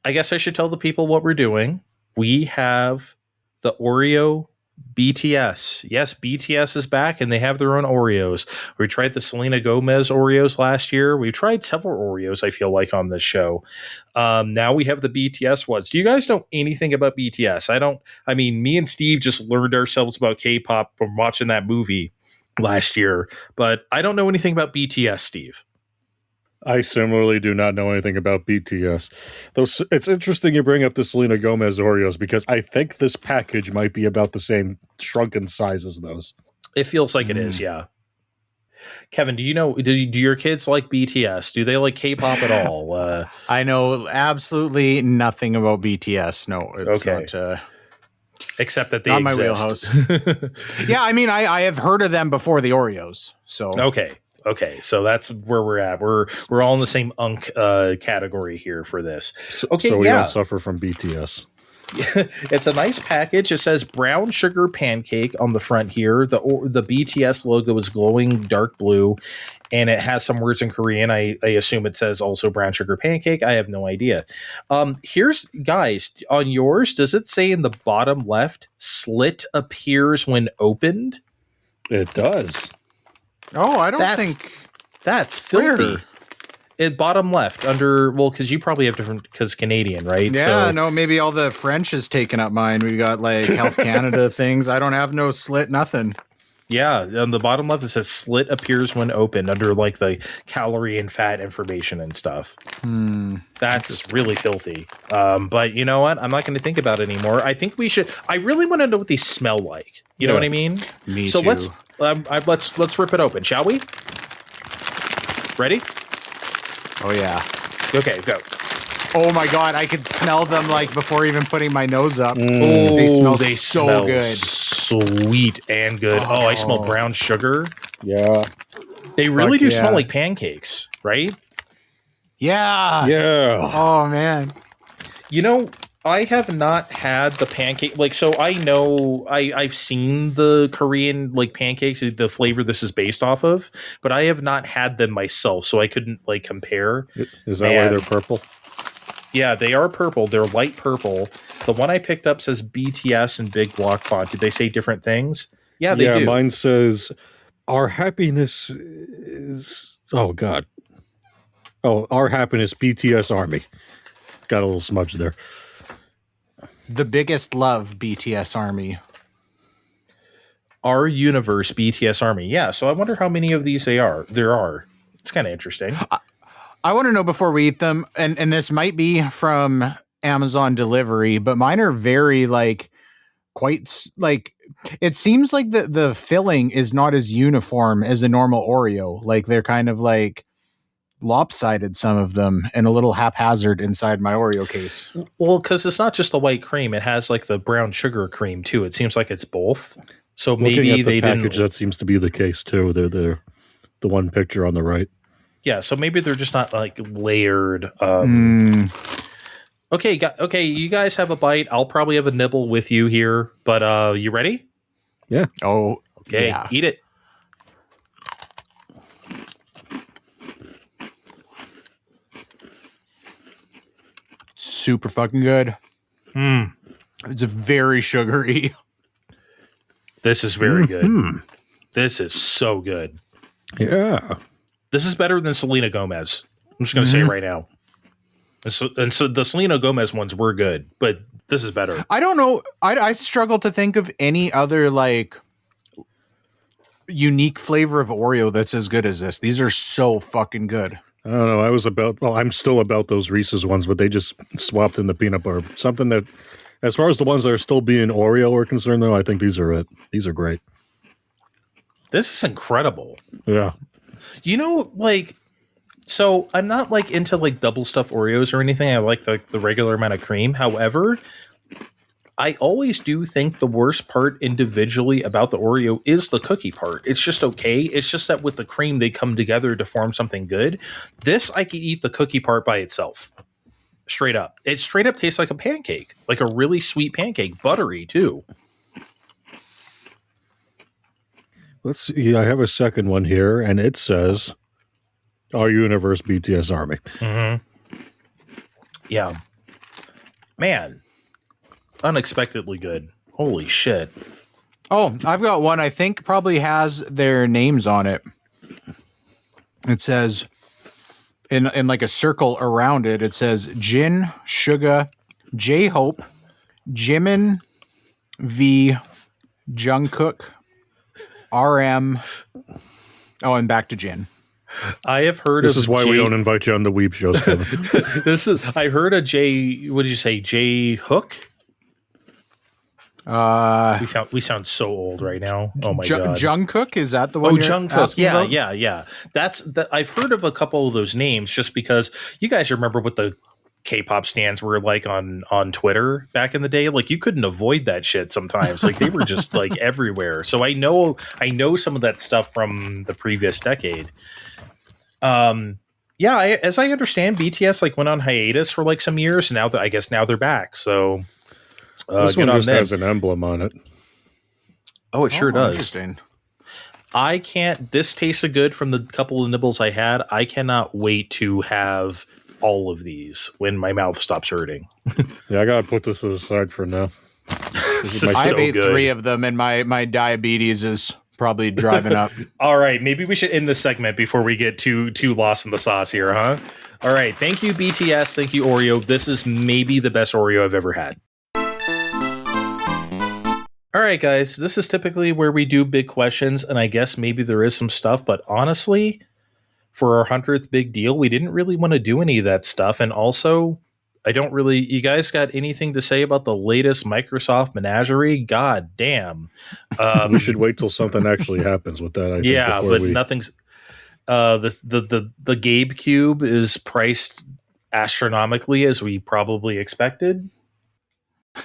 I guess I should tell the people what we're doing. We have the Oreo BTS. Yes, BTS is back and they have their own Oreos. We tried the Selena Gomez Oreos last year. We've tried several Oreos, I feel like, on this show. Now we have the BTS ones. Do you guys know anything about BTS? I mean, me and Steve just learned ourselves about K-pop from watching that movie last year, but I don't know anything about BTS, Steve. I similarly do not know anything about BTS. Though it's interesting you bring up the Selena Gomez Oreos because I think this package might be about the same shrunken size as those. It feels like it is, yeah. Kevin, do your kids like BTS? Do they like K-pop at all? I know absolutely nothing about BTS. No, it's not. Except that they not exist. My wheelhouse. Yeah, I mean, I have heard of them before the Oreos. So Okay, so that's where we're at. We're all in the same category here for this. So we don't suffer from BTS. It's a nice package. It says brown sugar pancake on the front here. The BTS logo is glowing dark blue, and it has some words in Korean. I assume it says also brown sugar pancake. I have no idea. Here's, guys, on yours, does it say in the bottom left, Slit appears when opened? It does. Oh, I don't think that's filthy. It bottom left under, well, because you probably have different, because Canadian, right? Yeah, so, no, maybe all the French is taken up mine. We've got like Health Canada things. I don't have no Slit, nothing. Yeah, on the bottom left it says Slit appears when opened under like the calorie and fat information and stuff. That's really filthy. But you know what? I'm not going to think about it anymore. I think we should. I really want to know what these smell like. You know what I mean? Me so too. let's rip it open, shall we? Ready? Oh yeah. Okay, go. Oh my god, I could smell them like before even putting my nose up. They smell smell good. Sweet and good. Oh, I smell brown sugar. Yeah. They really do smell like pancakes, right? Yeah. Yeah. Oh man. You know, I have not had the pancake, like, so I know I've seen the Korean like pancakes, the flavor this is based off of, but I have not had them myself, so I couldn't like compare. Is that why they're purple? Yeah, they are purple. They're light purple. The one I picked up says BTS in big block font. Did they say different things? Yeah, they do. Mine says our happiness is, oh god. Oh, our happiness BTS Army. Got a little smudge there. The biggest love BTS Army. Our universe BTS Army. Yeah, so I wonder how many of these there are. It's kind of interesting. I want to know before we eat them, and this might be from Amazon delivery, but mine are very like quite like, it seems like the filling is not as uniform as a normal Oreo. Like they're kind of like lopsided, some of them, and a little haphazard inside my Oreo case. Well, because it's not just the white cream; it has like the brown sugar cream too. It seems like it's both. So Looking maybe at the they package, didn't. that seems to be the case too. They're the one picture on the right. Yeah, so maybe they're just not like layered. Okay, you guys have a bite. I'll probably have a nibble with you here, but you ready? Yeah. Oh, Okay, yeah. eat it. Super fucking good. It's very sugary. This is very good. This is so good. Yeah. This is better than Selena Gomez. I'm just going to say it right now. And so the Selena Gomez ones were good, but this is better. I don't know. I struggle to think of any other like unique flavor of Oreo that's as good as this. These are so fucking good. I don't know. I'm still about those Reese's ones, but they just swapped in the peanut butter. Something that, as far as the ones that are still being Oreo are concerned, though, I think these are it. These are great. This is incredible. Yeah. You know, like, so I'm not like into like double stuffed Oreos or anything. I like the regular amount of cream. However, I always do think the worst part individually about the Oreo is the cookie part. It's just okay. It's just that with the cream, they come together to form something good. This, I could eat the cookie part by itself. Straight up. It straight up tastes like a pancake, like a really sweet pancake, buttery too. Let's see. I have a second one here, and it says, "Our Universe BTS Army." Mm-hmm. Yeah. Man. Unexpectedly good. Holy shit. Oh, I've got one I think probably has their names on it. It says in like a circle around it, it says Jin, Suga, J-Hope, Jimin, V, Jungkook, RM. Oh, and back to Jin. I have heard This of is why we don't invite you on the Weeb shows, Kevin. I heard a J, what did you say? J Hook? We sound so old right now. Oh my god. Jungkook, is that the one? Oh, you're Jungkook. asking Yeah, about? yeah. I've heard of a couple of those names just because you guys remember what the K-pop stands were like on Twitter back in the day. Like you couldn't avoid that shit sometimes. Like they were just like everywhere. So I know some of that stuff from the previous decade. Yeah, as I understand, BTS like went on hiatus for like some years, and I guess now they're back. So this one just has an emblem on it. Oh, it sure does. Interesting. I can't. This tasted good from the couple of nibbles I had. I cannot wait to have all of these when my mouth stops hurting. Yeah, I gotta put this aside for now. I've ate 3 of them, and my diabetes is probably driving up. All right, maybe we should end this segment before we get too lost in the sauce here, huh? All right, thank you BTS, thank you Oreo. This is maybe the best Oreo I've ever had. All right, guys, this is typically where we do big questions, and I guess maybe there is some stuff, but honestly, for our 100th big deal, we didn't really want to do any of that stuff, and also, you guys got anything to say about the latest Microsoft menagerie? God damn. We should wait till something actually happens with that, I think. Yeah, but nothing's... The Gabe Cube is priced astronomically, as we probably expected.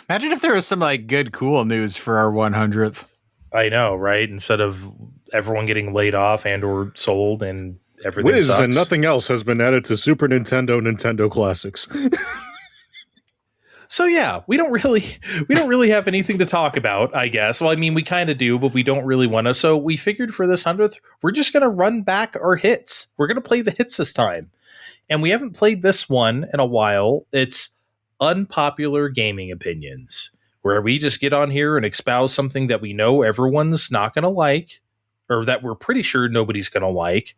Imagine if there was some like good, cool news for our 100th. I know, right? Instead of everyone getting laid off and or sold and everything Wiz sucks. And nothing else has been added to Super Nintendo Classics. So yeah, we don't really have anything to talk about, I guess. Well, I mean, we kind of do, but we don't really want to. So we figured for this 100th, we're just going to run back our hits. We're going to play the hits this time. And we haven't played this one in a while. It's Unpopular Gaming Opinions, where we just get on here and espouse something that we know everyone's not going to like, or that we're pretty sure nobody's going to like.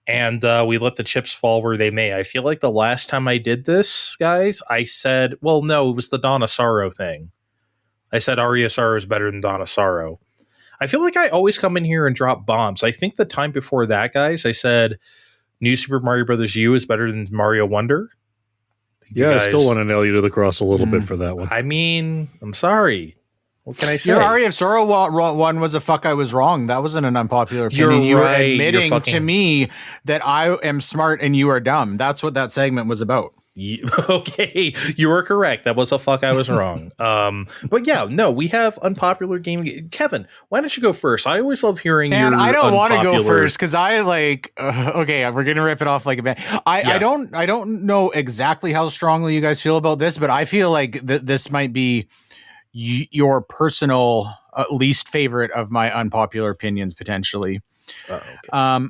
And we let the chips fall where they may. I feel like the last time I did this, guys, I said, well, no, it was the Dawn of Sorrow thing. I said Aria Sorrow is better than Dawn of Sorrow. I feel like I always come in here and drop bombs. I think the time before that, guys, I said New Super Mario Bros. U is better than Mario Wonder. Yeah, I still want to nail you to the cross a little bit for that one. I mean, I'm sorry. What can I say? Your Aria of Sorrow one was a fuck I was wrong. That wasn't an unpopular opinion. You're You were right. admitting to me that I am smart and you are dumb. That's what that segment was about. Okay, you were correct. That was a fuck I was wrong. But yeah, no, we have unpopular game. Kevin, why don't you go first? I always love hearing and your I don't want to go unpopular- first because I like okay, we're gonna rip it off like a band. I don't know exactly how strongly you guys feel about this, but I feel like this might be your personal least favorite of my unpopular opinions potentially. okay.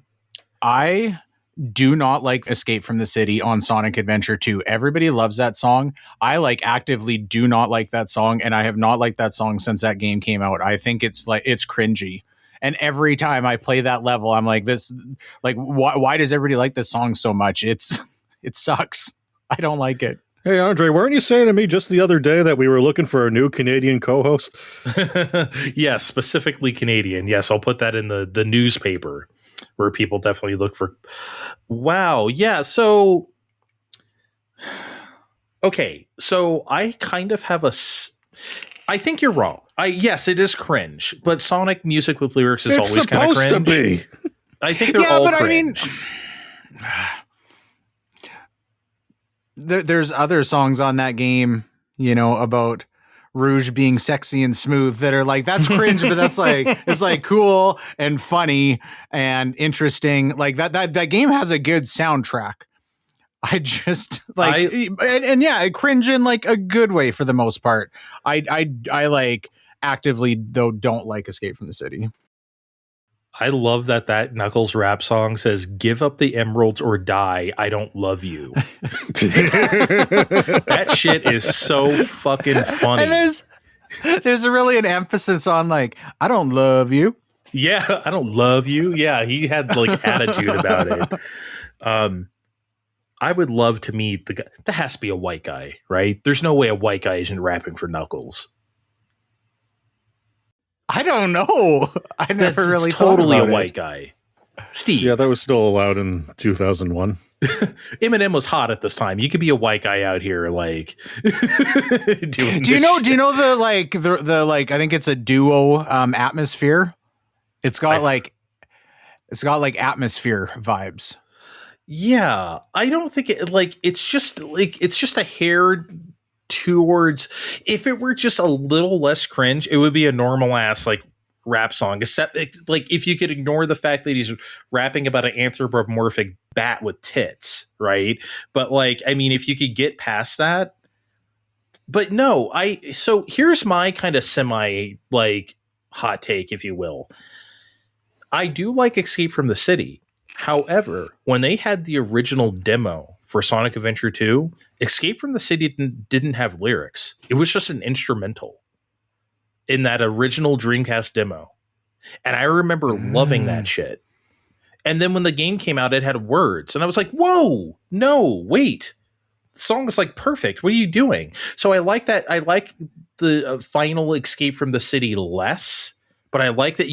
I do not like Escape from the City on Sonic Adventure 2. Everybody loves that song. I actively do not like that song, and I have not liked that song since that game came out. I think it's cringy. And every time I play that level, I'm like, why does everybody like this song so much? It sucks. I don't like it. Hey, Andre, weren't you saying to me just the other day that we were looking for a new Canadian co-host? Yes, specifically Canadian. Yes, I'll put that in the newspaper where people definitely look for. Wow. Yeah. So, okay. So I kind of have I think you're wrong. Yes, it is cringe, but Sonic music with lyrics is always kind of cringe. It's supposed to be. I think they're all cringe. There's other songs on that game, about Rouge being sexy and smooth that are like, that's cringe, but that's it's cool and funny and interesting. Like that game has a good soundtrack. I just and yeah, I cringe in like a good way for the most part. I actively though don't like Escape from the City. I love that Knuckles rap song says, "Give up the emeralds or die. I don't love you." That shit is so fucking funny. And there's really an emphasis on like, I don't love you. Yeah, I don't love you. Yeah, he had like attitude about it. I would love to meet the guy. That has to be a white guy, right? There's no way a white guy isn't rapping for Knuckles. I don't know. I never really it's totally thought about a white guy. Steve. Yeah, that was still allowed in 2001. Eminem was hot at this time. You could be a white guy out here, like doing. Do you know the I think it's a duo atmosphere. It's got atmosphere vibes. Yeah, I don't think it's just a hair towards. If it were just a little less cringe, it would be a normal ass like rap song, except if you could ignore the fact that he's rapping about an anthropomorphic bat with tits, right? But if you could get past that. But no, so here's my kind of semi hot take, if you will. I do like Escape from the City. However, when they had the original demo for Sonic Adventure 2, Escape from the City didn't have lyrics. It was just an instrumental in that original Dreamcast demo. And I remember loving that shit. And then when the game came out, it had words. And I was like, whoa, no, wait. The song is perfect. What are you doing? So I like that. I like the final Escape from the City less. But I like that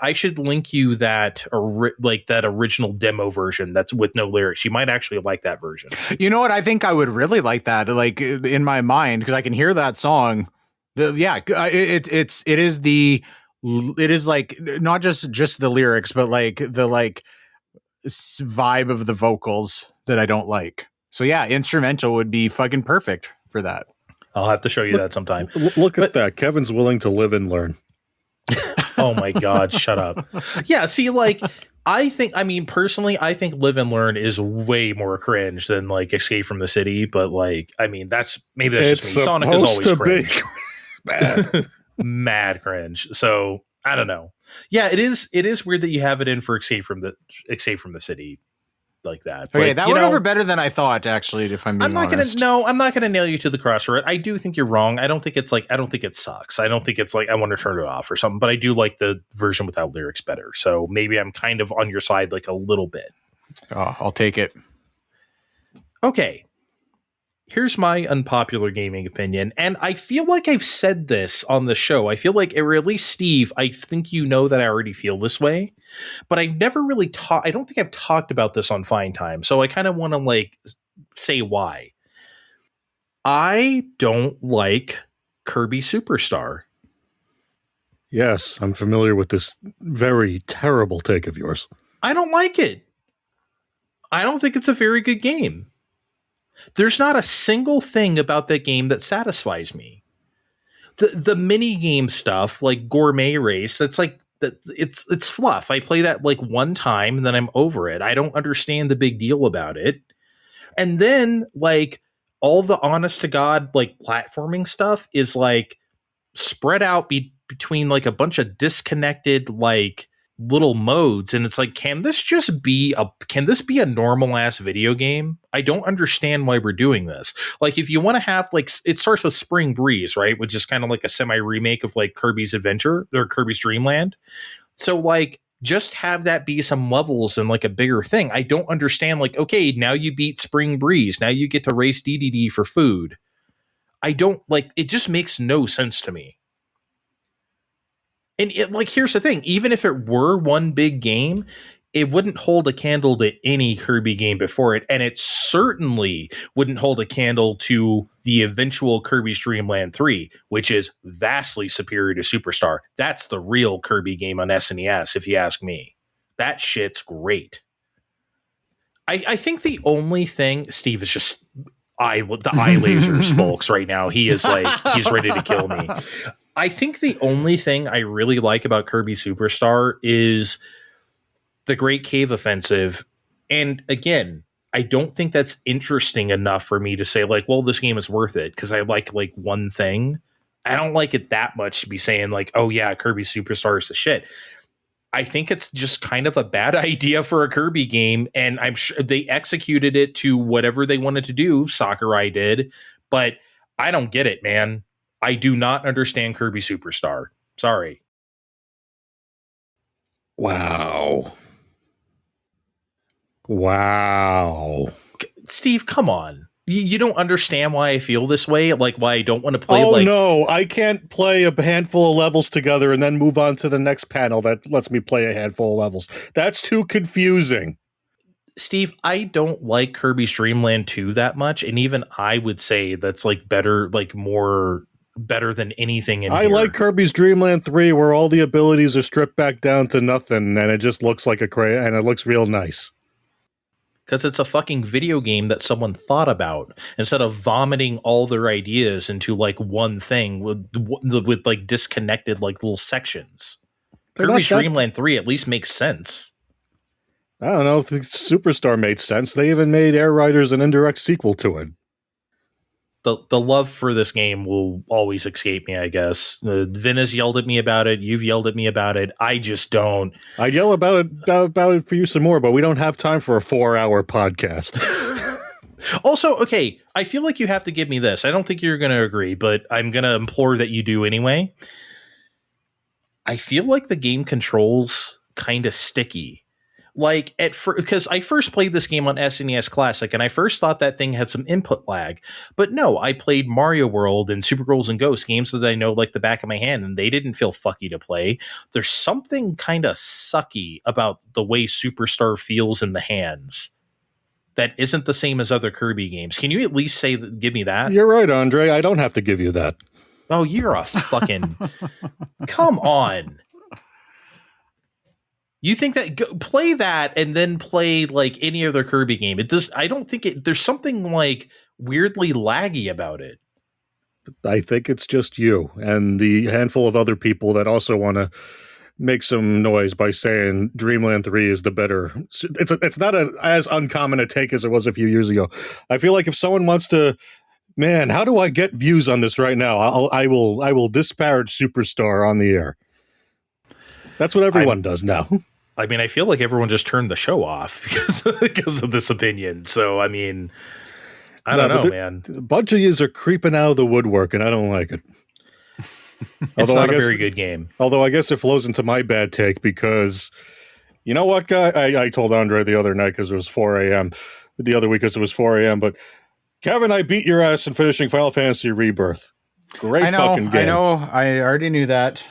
I should link you that original demo version that's with no lyrics. You might actually like that version. You know what? I think I would really like that, in my mind, because I can hear that song. It is not just the lyrics, but the vibe of the vocals that I don't like. So yeah, instrumental would be fucking perfect for that. I'll have to show you that sometime. Look at that. Kevin's willing to live and learn. Oh my God, shut up. Yeah, see, personally, I think Live and Learn is way more cringe than Escape from the City, but that's just me. Sonic is always cringe. Mad cringe. So I don't know. Yeah, it is weird that you have it in for Escape from the City like that. Okay, that went over better than I thought, actually, if I'm being honest. I'm not gonna nail you to the cross for it. I do think you're wrong. I don't think it sucks. I don't think it's I want to turn it off or something, but I do like the version without lyrics better. So maybe I'm kind of on your side a little bit. Oh, I'll take it. Okay. Here's my unpopular gaming opinion, and I feel like I've said this on the show. I feel like, or at least Steve, I think you know that I already feel this way, but I never really I don't think I've talked about this on Fine Time, so I kind of want to say why. I don't like Kirby Superstar. Yes, I'm familiar with this very terrible take of yours. I don't like it. I don't think it's a very good game. There's not a single thing about that game that satisfies me. The mini game stuff, like Gourmet Race, that's like it's fluff. I play that like one time and then I'm over it. I don't understand the big deal about it. And then like all the honest to God like platforming stuff is like spread out between like a bunch of disconnected like little modes, and it's like, can this be a normal ass video game? I don't understand why we're doing this. Like, if you want to have like, it starts with Spring Breeze, right, which is kind of like a semi remake of like Kirby's Adventure or Kirby's Dream Land. So like, just have that be some levels and like a bigger thing. I don't understand. Like, okay, now you beat Spring Breeze, now you get to race DDD for food. I don't like it. Just makes no sense to me. And it, like, here's the thing, even if it were one big game, it wouldn't hold a candle to any Kirby game before it. And it certainly wouldn't hold a candle to the eventual Kirby's Dream Land 3, which is vastly superior to Superstar. That's the real Kirby game on SNES, if you ask me. That shit's great. I think the only thing, Steve is just the eye lasers, folks, right now. He is like, he's ready to kill me. I think the only thing I really like about Kirby Superstar is the Great Cave Offensive. And again, I don't think that's interesting enough for me to say like, well, this game is worth it because I like one thing. I don't like it that much to be saying like, oh yeah, Kirby Superstar is the shit. I think it's just kind of a bad idea for a Kirby game, and I'm sure they executed it to whatever they wanted to do. Sakurai did, but I don't get it, man. I do not understand Kirby Superstar. Sorry. Wow. Steve, come on. You don't understand why I feel this way? Like, why I don't want to play? Oh, no. I can't play a handful of levels together and then move on to the next panel that lets me play a handful of levels. That's too confusing. Steve, I don't like Kirby's Dream Land 2 that much. And even I would say that's like better, like more better than anything in here. I like Kirby's Dream Land 3 where all the abilities are stripped back down to nothing and it just looks like and it looks real nice. Because it's a fucking video game that someone thought about instead of vomiting all their ideas into like one thing with like disconnected like little sections. Kirby's Dream Land 3 at least makes sense. I don't know if the Superstar made sense. They even made Air Riders an indirect sequel to it. The love for this game will always escape me, I guess. Vin has yelled at me about it. You've yelled at me about it. I just don't. I'd yell about it for you some more, but we don't have time for a 4-hour podcast. Also, okay, I feel like you have to give me this. I don't think you're going to agree, but I'm going to implore that you do anyway. I feel like the game controls kind of sticky. Like because I first played this game on SNES Classic and I first thought that thing had some input lag, but no, I played Mario World and Super Girls and Ghosts, games that I know like the back of my hand, and they didn't feel fucky to play. There's something kind of sucky about the way Superstar feels in the hands that isn't the same as other Kirby games. Can you at least give me that? You're right, Andre. I don't have to give you that. Oh, you're a fucking come on. You think that play that and then play like any other Kirby game? It does. I don't think there's something like weirdly laggy about it. I think it's just you and the handful of other people that also want to make some noise by saying Dreamland 3 is the better. It's not as uncommon a take as it was a few years ago. I feel like if someone wants to, man, how do I get views on this right now? I will disparage Superstar on the air. That's what everyone does now. I mean, I feel like everyone just turned the show off because of this opinion. So, I mean, I don't know, man. A bunch of yous are creeping out of the woodwork, and I don't like it. It's not a very good game. Although I guess it flows into my bad take because, you know what, guy? I told Andre the other night because it was 4 a.m. The other week because it was 4 a.m. But Kevin, I beat your ass in finishing Final Fantasy Rebirth. Fucking game. I know. I already knew that.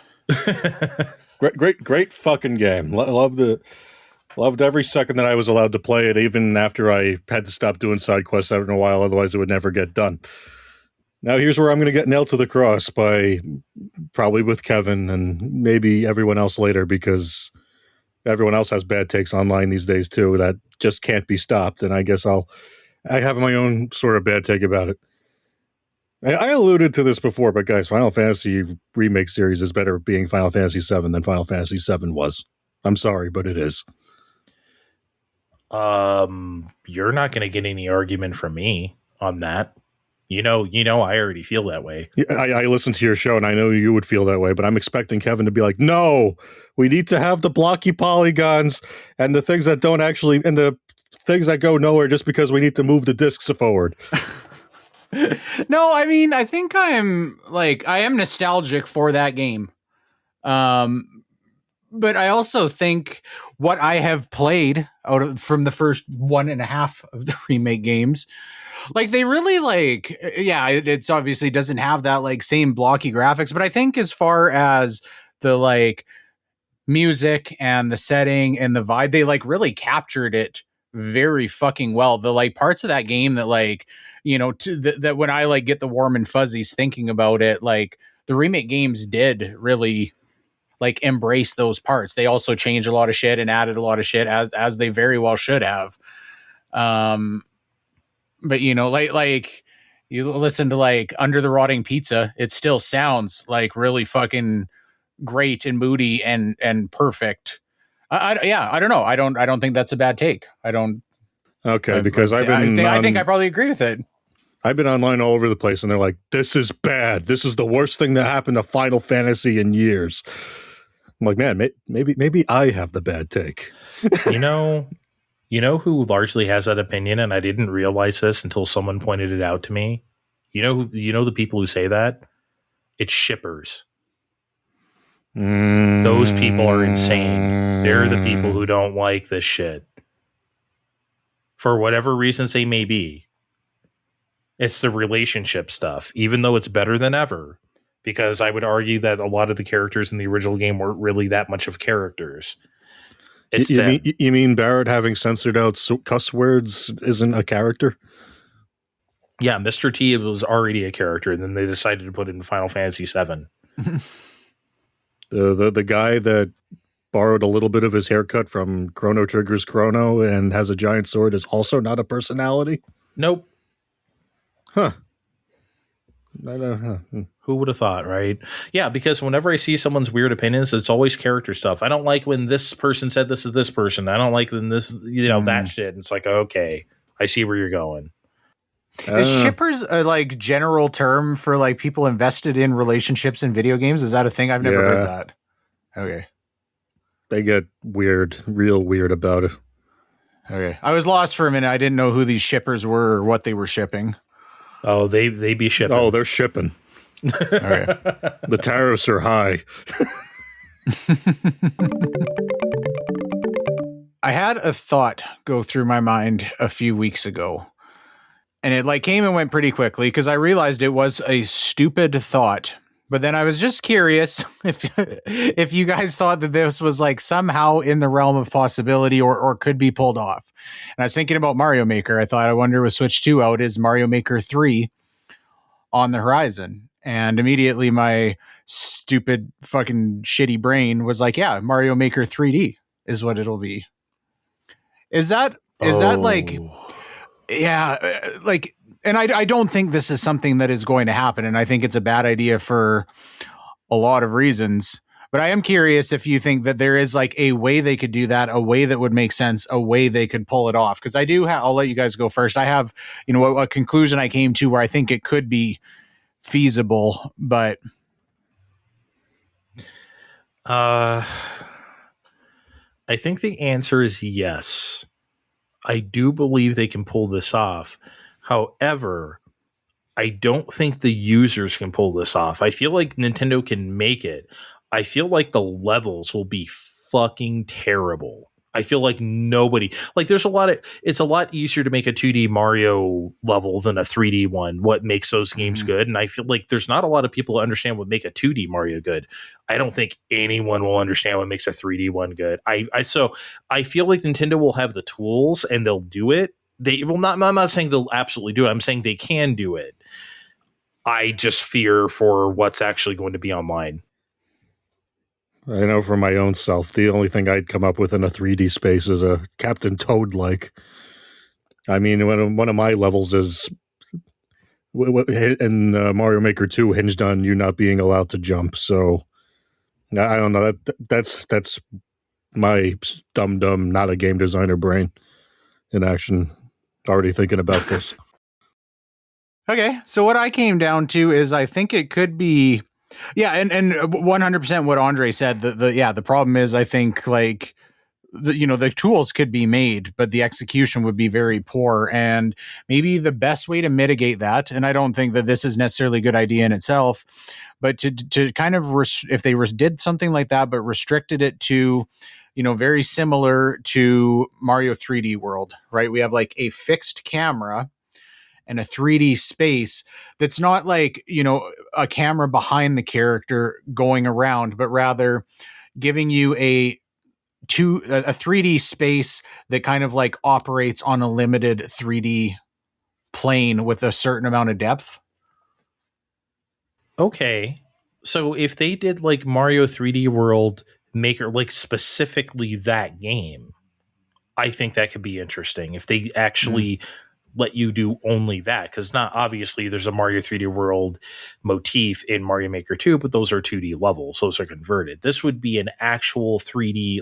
Great fucking game. Loved every second that I was allowed to play it, even after I had to stop doing side quests after a while. Otherwise, it would never get done. Now here's where I'm going to get nailed to the cross by probably with Kevin and maybe everyone else later, because everyone else has bad takes online these days too that just can't be stopped. And I guess I have my own sort of bad take about it. I alluded to this before, but guys, Final Fantasy Remake series is better at being Final Fantasy VII than Final Fantasy VII was. I'm sorry, but it is. You're not going to get any argument from me on that. You know, I already feel that way. I listened to your show, and I know you would feel that way, but I'm expecting Kevin to be like, no, we need to have the blocky polygons and the things that don't actually, and the things that go nowhere just because we need to move the discs forward. No, I mean, I think I am nostalgic for that game. But I also think what I have played from the first 1.5 of the remake games, like they really it's obviously doesn't have that same blocky graphics, but I think as far as the music and the setting and the vibe, they really captured it very fucking well. The parts of that game that that when I get the warm and fuzzies thinking about it, the remake games did really embrace those parts. They also changed a lot of shit and added a lot of shit as they very well should have. But you listen to Under the Rotting Pizza, it still sounds really fucking great and moody and perfect. I don't know. I don't think that's a bad take. I don't. Okay, because I think I probably agree with it. I've been online all over the place, and they're like, "This is bad. This is the worst thing that happened to Final Fantasy in years." I'm like, man, maybe I have the bad take. You know who largely has that opinion, and I didn't realize this until someone pointed it out to me. You know the people who say that? It's shippers. Those people are insane. They're the people who don't like this shit. For whatever reasons they may be. It's the relationship stuff, even though it's better than ever. Because I would argue that a lot of the characters in the original game weren't really that much of characters. You mean Barrett having censored out cuss words isn't a character? Yeah, Mr. T was already a character, and then they decided to put it in Final Fantasy VII. The guy that borrowed a little bit of his haircut from Chrono Trigger's Chrono and has a giant sword is also not a personality? Nope. Huh. Who would have thought, right? Yeah, because whenever I see someone's weird opinions, it's always character stuff. I don't like when this person said this is this person. I don't like when this, that shit. And it's like, okay, I see where you're going. Is shippers a general term for people invested in relationships in video games? Is that a thing? I've never heard that. Okay. They get weird, real weird about it. Okay. I was lost for a minute. I didn't know who these shippers were or what they were shipping. Oh, they be shipping. Oh, they're shipping. Okay. The tariffs are high. I had a thought go through my mind a few weeks ago, and it came and went pretty quickly because I realized it was a stupid thought. But then I was just curious if you guys thought that this was somehow in the realm of possibility or could be pulled off. And I was thinking about Mario Maker. I thought, I wonder with Switch 2 out, is Mario Maker 3 on the horizon? And immediately my stupid fucking shitty brain was like, yeah, Mario Maker 3D is what it'll be. Is that yeah, and I don't think this is something that is going to happen. And I think it's a bad idea for a lot of reasons. But I am curious if you think that there is a way they could do that, a way that would make sense, a way they could pull it off. Because I do I'll let you guys go first. I have, a conclusion I came to where I think it could be feasible, but I think the answer is yes. I do believe they can pull this off. However, I don't think the users can pull this off. I feel like Nintendo can make it. I feel like the levels will be fucking terrible. I feel like nobody, it's a lot easier to make a 2D Mario level than a 3D one, what makes those games good. And I feel like there's not a lot of people who understand what make a 2D Mario good. I don't think anyone will understand what makes a 3D one good. So I feel like Nintendo will have the tools and they'll do it. They will not, I'm not saying they'll absolutely do it. I'm saying they can do it. I just fear for what's actually going to be online. I know for my own self, the only thing I'd come up with in a 3D space is a Captain Toad-like. I mean, one of my levels is in Mario Maker 2 hinged on you not being allowed to jump. So I don't know. That's my dumb, not a game designer brain in action, already thinking about this. Okay, so what I came down to is I think it could be, and 100% what Andre said. The problem is I think like the tools could be made, but the execution would be very poor. And maybe the best way to mitigate that, and I don't think that this is necessarily a good idea in itself, but to kind of if they did something like that, but restricted it to, very similar to Mario 3D World, right? We have like a fixed camera and a 3D space that's not like, a camera behind the character going around, but rather giving you a 3D space that kind of like operates on a limited 3D plane with a certain amount of depth. Okay. So if they did like Mario 3D World Maker, like specifically that game, I think that could be interesting. If they actually let you do only that, because not obviously there's a Mario 3D World motif in Mario Maker 2, but those are 2D levels, those are converted. This would be an actual 3D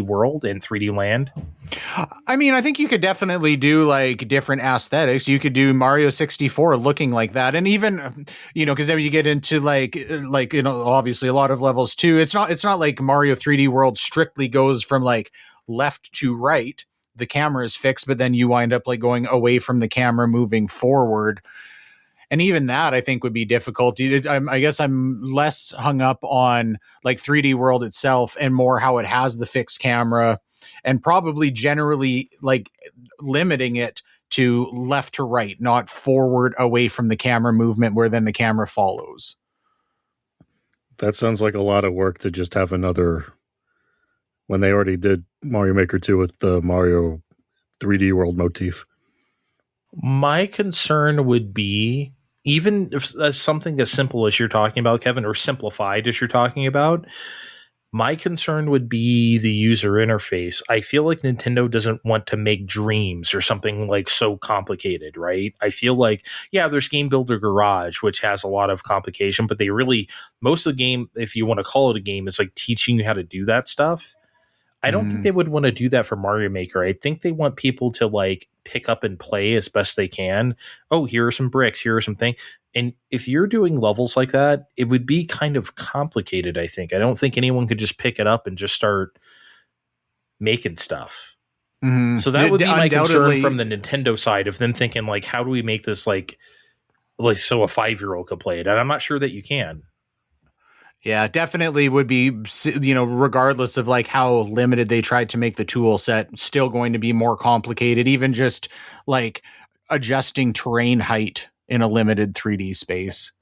world and 3D land. I mean, I think you could definitely do like different aesthetics. You could do Mario 64 looking like that, and even because then you get into like obviously a lot of levels too. It's not like Mario 3D World strictly goes from like left to right. The camera is fixed, but then you wind up like going away from the camera, moving forward. And even that I think would be difficult. I guess I'm less hung up on like 3D World itself and more how it has the fixed camera, and probably generally like limiting it to left to right, not forward away from the camera movement where then the camera follows. That sounds like a lot of work to just have another, when they already did Mario Maker 2 with the Mario 3D World motif. My concern would be, even if something as simple as you're talking about, Kevin, or simplified as you're talking about, my concern would be the user interface. I feel like Nintendo doesn't want to make Dreams or something like so complicated, right? I feel like, there's Game Builder Garage, which has a lot of complication, but most of the game, if you want to call it a game, is like teaching you how to do that stuff. I don't think they would want to do that for Mario Maker. I think they want people to like pick up and play as best they can. Oh, here are some bricks. Here are some things. And if you're doing levels like that, it would be kind of complicated, I think. I don't think anyone could just pick it up and just start making stuff. Mm-hmm. So that would be my concern from the Nintendo side of them thinking like, how do we make this like so a 5-year-old could play it? And I'm not sure that you can. Yeah, definitely would be, regardless of like how limited they tried to make the tool set, still going to be more complicated, even just like adjusting terrain height in a limited 3D space.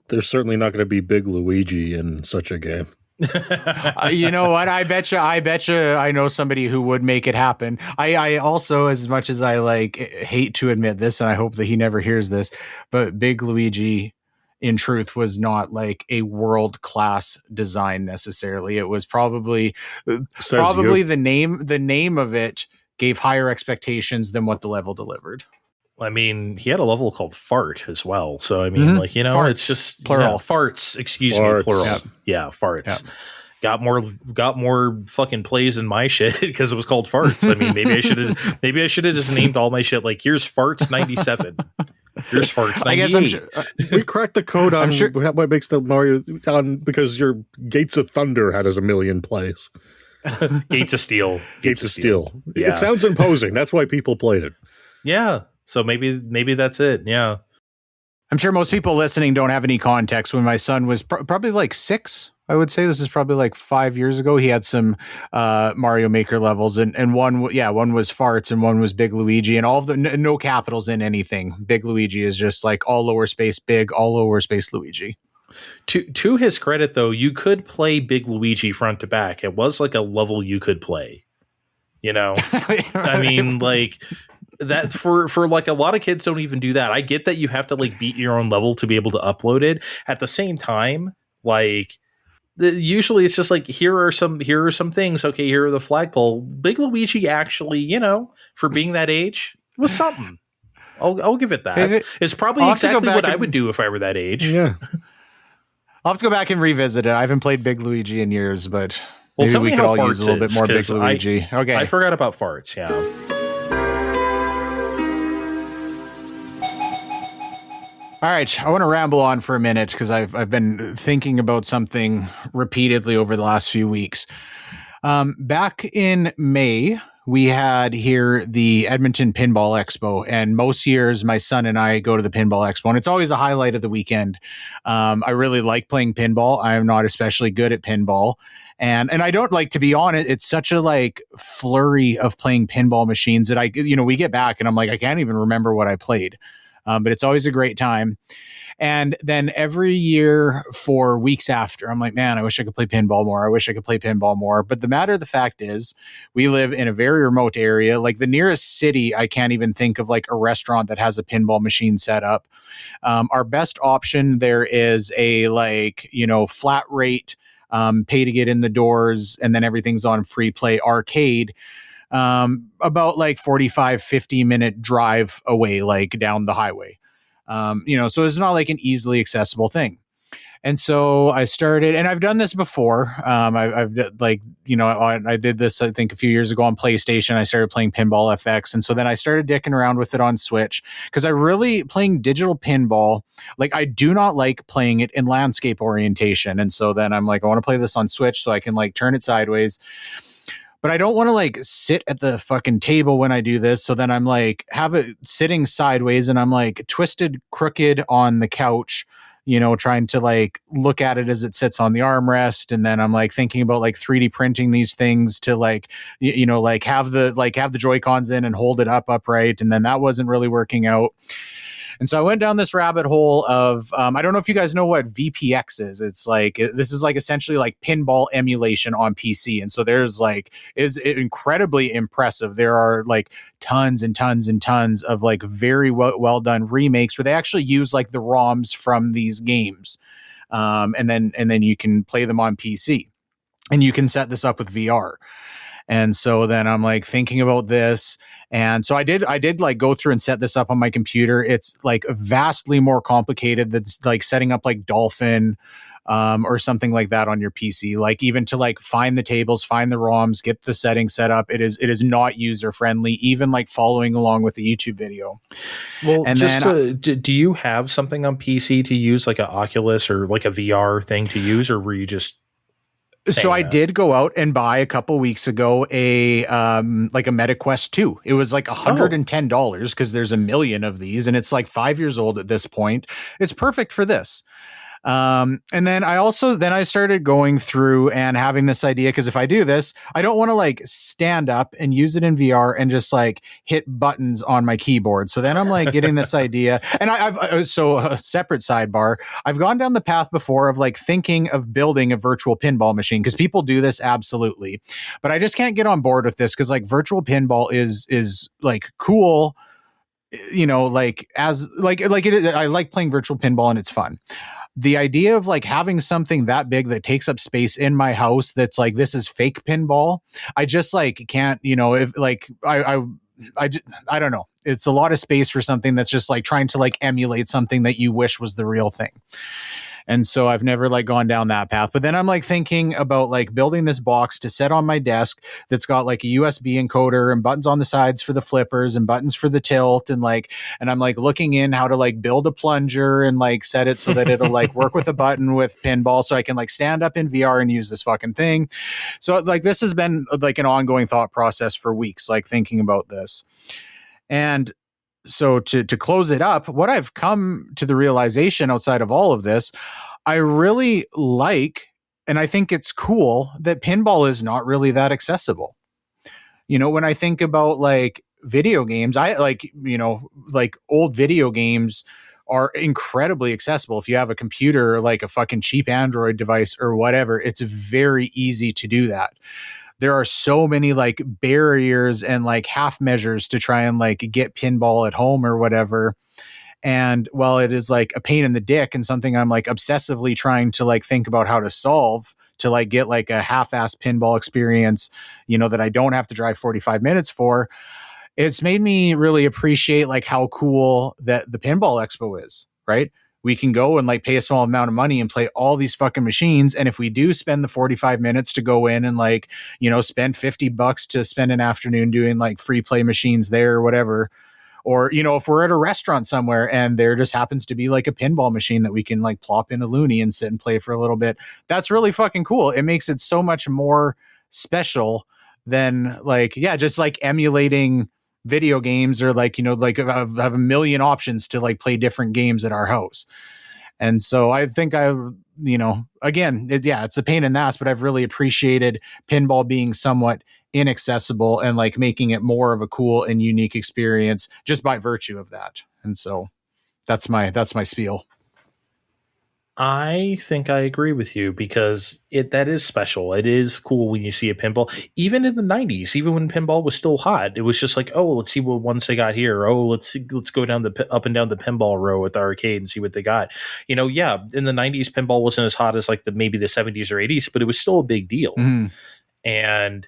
There's certainly not going to be Big Luigi in such a game. You know what? I betcha I know somebody who would make it happen. I also, as much as I like hate to admit this, and I hope that he never hears this, but Big Luigi in truth was not like a world-class design necessarily. It was probably the name of it gave higher expectations than what the level delivered. I mean, he had a level called Fart as well. So, I mean, farts, it's just plural. Farts, excuse me, plural. Yep. Yeah, farts. Yep. Got more fucking plays in my shit because it was called Farts. I mean, maybe I should have just named all my shit like, here's Farts 97. Here's Farts 98. I guess I'm sure we cracked the code on what makes the Mario because your Gates of Thunder had as a million plays. Gates of Steel. Gates of Steel. Yeah. It sounds imposing. That's why people played it. Yeah. So maybe that's it. Yeah. I'm sure most people listening don't have any context. When my son was probably like 6, I would say this is probably like 5 years ago, he had some Mario Maker levels, and one was Farts and one was Big Luigi, and all of the no capitals in anything. Big Luigi is just like all lowercase Big, all lowercase Luigi. To his credit, though, you could play Big Luigi front to back. It was like a level you could play. I mean, like, that for like a lot of kids don't even do that. I get that you have to like beat your own level to be able to upload it. At the same time, like usually it's just like here are some things. Okay, here are the flagpole. Big Luigi actually, for being that age, was something. I'll give it that. It's probably exactly what I would do if I were that age. Yeah. I'll have to go back and revisit it. I haven't played Big Luigi in years, but Well, maybe tell we me could how all use a little farts bit more Big is, 'cause Luigi. Okay. I forgot about farts. Yeah. All right, I want to ramble on for a minute because I've been thinking about something repeatedly over the last few weeks. Back in May, we had here the Edmonton Pinball Expo, and most years my son and I go to the Pinball Expo, and it's always a highlight of the weekend. I really like playing pinball. I'm not especially good at pinball. And I don't like, to be honest, it's such a like flurry of playing pinball machines that we get back and I'm like, I can't even remember what I played. But it's always a great time. And then every year for weeks after, I'm like, man, I wish I could play pinball more. I wish I could play pinball more. But the matter of the fact is, we live in a very remote area. Like the nearest city, I can't even think of like a restaurant that has a pinball machine set up. Our best option there is a flat rate, pay to get in the doors, and then everything's on free play arcade. About like 50 minute drive away, like down the highway. So it's not like an easily accessible thing. And so I started, and I've done this before. I did this, I think a few years ago on PlayStation. I started playing Pinball FX. And so then I started dicking around with it on Switch because playing digital pinball, like I do not like playing it in landscape orientation. And so then I'm like, I want to play this on Switch so I can like turn it sideways. But I don't want to like sit at the fucking table when I do this. So then I'm like, have it sitting sideways and I'm like twisted crooked on the couch, trying to like look at it as it sits on the armrest. And then I'm like thinking about like 3D printing these things to like, have the Joy-Cons in and hold it upright. And then that wasn't really working out. And so I went down this rabbit hole of, I don't know if you guys know what VPX is. It's like, this is like essentially like pinball emulation on PC. And so there's like, is incredibly impressive. There are like tons and tons and tons of like very well done remakes where they actually use like the ROMs from these games. And then you can play them on PC and you can set this up with VR. And so then I'm like thinking about this. And so I did like go through and set this up on my computer. It's like vastly more complicated than like setting up like Dolphin or something like that on your PC. Like even to like find the tables, find the ROMs, get the settings set up. It is not user friendly, even like following along with the YouTube video. Well, and do you have something on PC to use like an Oculus or like a VR thing to use, or were you just... So I did go out and buy a couple weeks ago a MetaQuest 2. It was like $110 because there's a million of these and it's like 5 years old at this point. It's perfect for this. And then I started going through and having this idea, because if I do this, I don't want to like stand up and use it in VR and just like hit buttons on my keyboard. So then I'm like getting this idea, and so a separate sidebar, I've gone down the path before of like thinking of building a virtual pinball machine, because people do this absolutely, but I just can't get on board with this because like virtual pinball is like cool, like as like it, I like playing virtual pinball and it's fun. The idea of like having something that big that takes up space in my house that's like, this is fake pinball, I just like can't, if like I don't know, it's a lot of space for something that's just like trying to like emulate something that you wish was the real thing. And so I've never like gone down that path. But then I'm like thinking about like building this box to set on my desk that's got like a USB encoder and buttons on the sides for the flippers and buttons for the tilt. And I'm like looking in how to like build a plunger and like set it so that it'll like work with a button with pinball, so I can like stand up in VR and use this fucking thing. So like this has been like an ongoing thought process for weeks, like thinking about this. And so to close it up, what I've come to the realization outside of all of this, I really like, and I think it's cool that pinball is not really that accessible. When I think about like video games, I like, like old video games are incredibly accessible. If you have a computer, like a fucking cheap Android device or whatever, it's very easy to do that. there are so many like barriers and like half measures to try and like get pinball at home or whatever. And while it is like a pain in the dick and something I'm like obsessively trying to like think about how to solve to like get like a half-ass pinball experience, you know, that I don't have to drive 45 minutes for, it's made me really appreciate like how cool that the pinball expo is, right? We can go and like pay a small amount of money and play all these fucking machines. And if we do spend the 45 minutes to go in and like, you know, spend $50 to spend an afternoon doing like free play machines there or whatever, or, you know, if we're at a restaurant somewhere and there just happens to be like a pinball machine that we can like plop in a loony and sit and play for a little bit, that's really fucking cool. It makes it so much more special than like, yeah, just like emulating video games or like, you know, like have a million options to like play different games at our house. And so I think you know, again, it's a pain in the ass, but I've really appreciated pinball being somewhat inaccessible and like making it more of a cool and unique experience just by virtue of that. And so that's my spiel. I think I agree with you because that is special. It is cool when you see a pinball. Even in the 90s, even when pinball was still hot, it was just like, oh, let's see what ones they got here. Oh, let's go down up and down the pinball row at the arcade and see what they got. You know, yeah, in the 90s, pinball wasn't as hot as like maybe the 70s or 80s, but it was still a big deal. Mm. And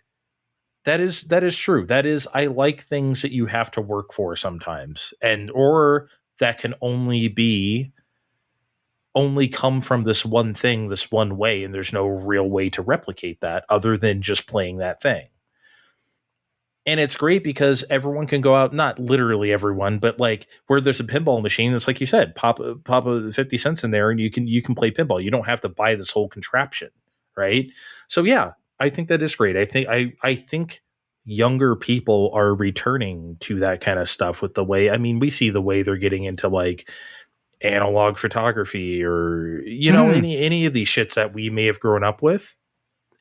that is true. That is, I like things that you have to work for sometimes, or that can only come from this one thing, this one way, and there's no real way to replicate that other than just playing that thing. And it's great because everyone can go out, not literally everyone, but like where there's a pinball machine, it's like you said, pop a 50 cents in there and you can play pinball. You don't have to buy this whole contraption, right? So yeah, I think that is great. I think younger people are returning to that kind of stuff with the way, I mean, we see the way they're getting into like analog photography or, you know, any of these shits that we may have grown up with.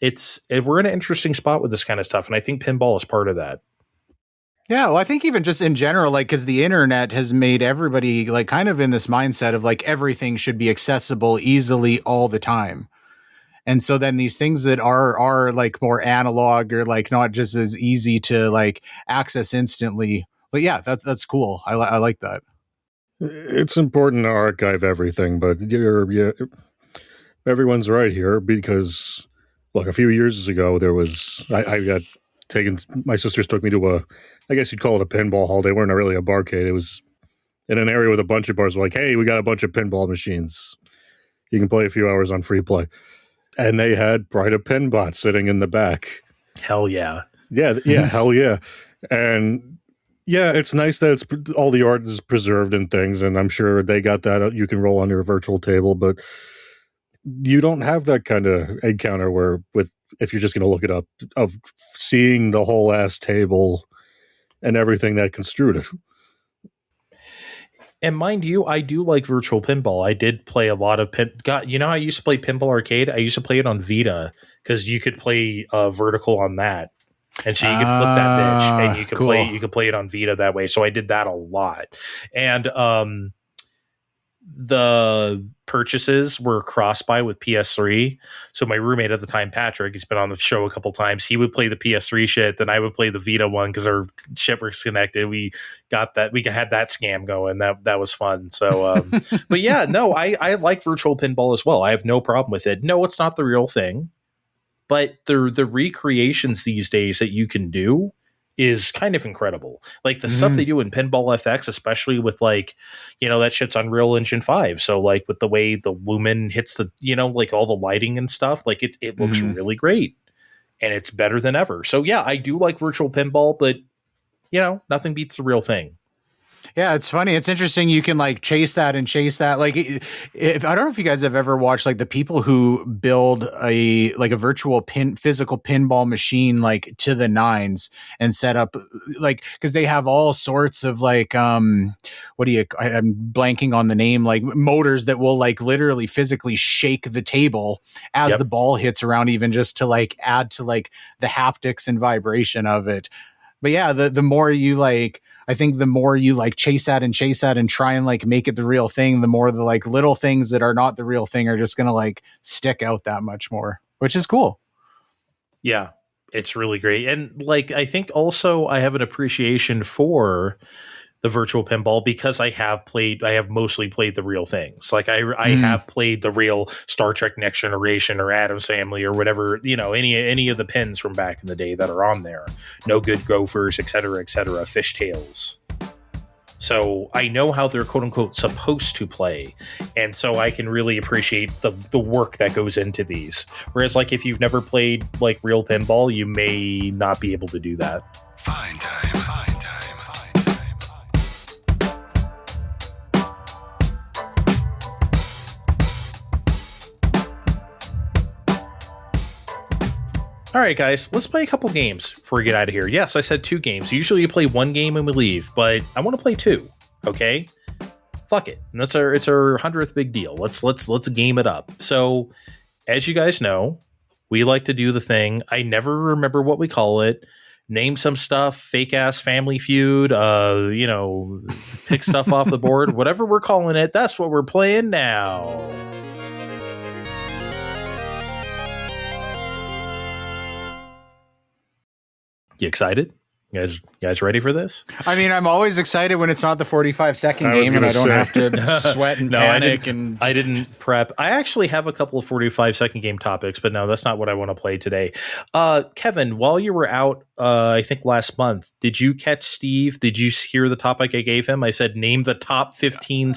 We're in an interesting spot with this kind of stuff. And I think pinball is part of that. Yeah, well, I think even just in general, like, because the internet has made everybody like kind of in this mindset of like everything should be accessible easily all the time. And so then these things that are like more analog or like not just as easy to like access instantly. But yeah, that's cool. I like that. It's important to archive everything, but everyone's right here because, look, a few years ago I got taken. My sisters took me to I guess you'd call it a pinball hall. They weren't really a barcade. It was in an area with a bunch of bars. Like, hey, we got a bunch of pinball machines. You can play a few hours on free play. And they had Brida Pinbot sitting in the back. Hell yeah. Yeah, hell yeah. And yeah, it's nice that all the art is preserved and things, and I'm sure they got that you can roll on your virtual table, but you don't have that kind of encounter where if you're just going to look it up, of seeing the whole ass table and everything that construed it. And mind you, I do like virtual pinball. I did play a lot of you know, I used to play Pinball Arcade. I used to play it on Vita because you could play vertical on that, and so you could flip that bitch, and you could play it on Vita that way. So I did that a lot, and the purchases were cross-buy with PS3. So my roommate at the time, Patrick, he's been on the show a couple times. He would play the PS3 shit, then I would play the Vita one because our shit was connected. We got that. We had that scam going. That was fun. So, but yeah, no, I like virtual pinball as well. I have no problem with it. No, it's not the real thing, but the recreations these days that you can do is kind of incredible. Like the stuff they do in Pinball FX, especially with like, you know, that shit's Unreal Engine 5. So like with the way the lumen hits the, you know, like all the lighting and stuff, like it looks really great and it's better than ever. So yeah, I do like virtual pinball, but you know, nothing beats the real thing. Yeah, it's funny. It's interesting. You can like chase that. Like, if I don't know if you guys have ever watched like the people who build a virtual physical pinball machine like to the nines and set up like, because they have all sorts of like I'm blanking on the name, like motors that will like literally physically shake the table as the ball hits around, even just to like add to like the haptics and vibration of it. But yeah, the more you like, I think the more you like chase that and try and like make it the real thing, the more the like little things that are not the real thing are just going to like stick out that much more, which is cool. Yeah. It's really great. And like, I think also I have an appreciation for the virtual pinball because I have mostly played the real things. Like I have played the real Star Trek Next Generation or Addams Family or whatever, any of the pins from back in the day that are on there. No Good Gophers, et cetera, Fishtails. So I know how they're quote unquote supposed to play. And so I can really appreciate the work that goes into these. Whereas like if you've never played like real pinball, you may not be able to do that. Fine time. All right, guys, let's play a couple games before we get out of here. Yes, I said 2 games. Usually you play 1 game and we leave, but I want to play 2. Okay, fuck it. And it's our 100th big deal. Let's game it up. So, as you guys know, we like to do the thing. I never remember what we call it. Name some stuff, fake ass Family Feud. Pick stuff off the board. Whatever we're calling it, that's what we're playing now. You excited? You guys ready for this? I mean, I'm always excited when it's not the 45-second game and I don't have to sweat and panic. I didn't prep. I actually have a couple of 45-second game topics, but no, that's not what I want to play today. Kevin, while you were out, I think last month, did you catch Steve? Did you hear the topic I gave him? I said, name the top 15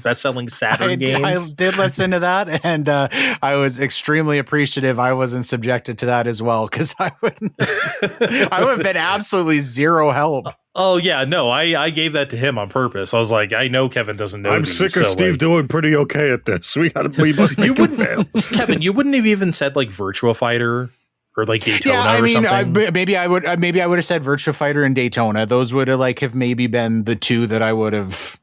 best-selling Saturn games. I did listen to that, and I was extremely appreciative I wasn't subjected to that as well, because I would have been absolutely zero help. Oh yeah, no, I gave that to him on purpose. I was like, I know Kevin doesn't know. I'm sick of Steve doing pretty okay at this. We must make him fail. Kevin, you wouldn't have even said like Virtua Fighter or like Daytona. Yeah, I mean, or something. maybe I would have said Virtua Fighter and Daytona. Those would have maybe been the 2 that I would have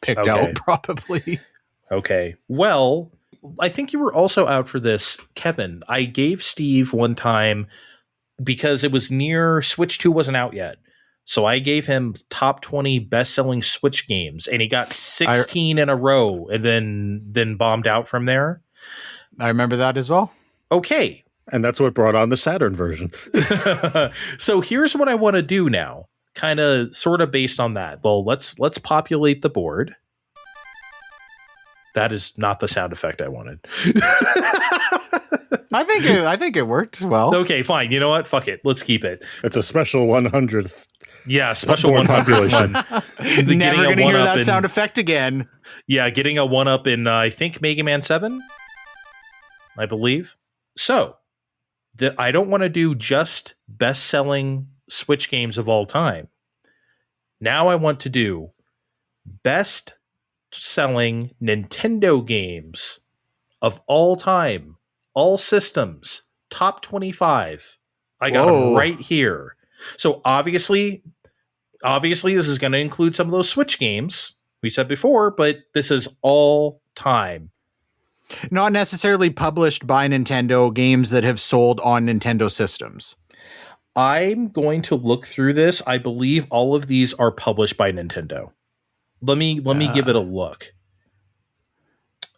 picked out probably. Okay, well, I think you were also out for this, Kevin. I gave Steve one time because it was near Switch 2 wasn't out yet. So I gave him top 20 best-selling Switch games, and he got 16 in a row, and then bombed out from there. I remember that as well. Okay. And that's what brought on the Saturn version. So here's what I want to do now, kind of sort of based on that. Well, let's populate the board. That is not the sound effect I wanted. I think it worked well. Okay, fine. You know what? Fuck it. Let's keep it. It's a special 100th. Yeah, special 100th population. Never going to hear that sound effect again. Yeah, getting a 1-up in, I think, Mega Man 7, I believe. So, I don't want to do just best-selling Switch games of all time. Now I want to do best-selling Nintendo games of all time. All systems, top 25. I got them right here. So obviously this is going to include some of those Switch games we said before, but this is all time. Not necessarily published by Nintendo, games that have sold on Nintendo systems. I'm going to look through this. I believe all of these are published by Nintendo. Let me give it a look.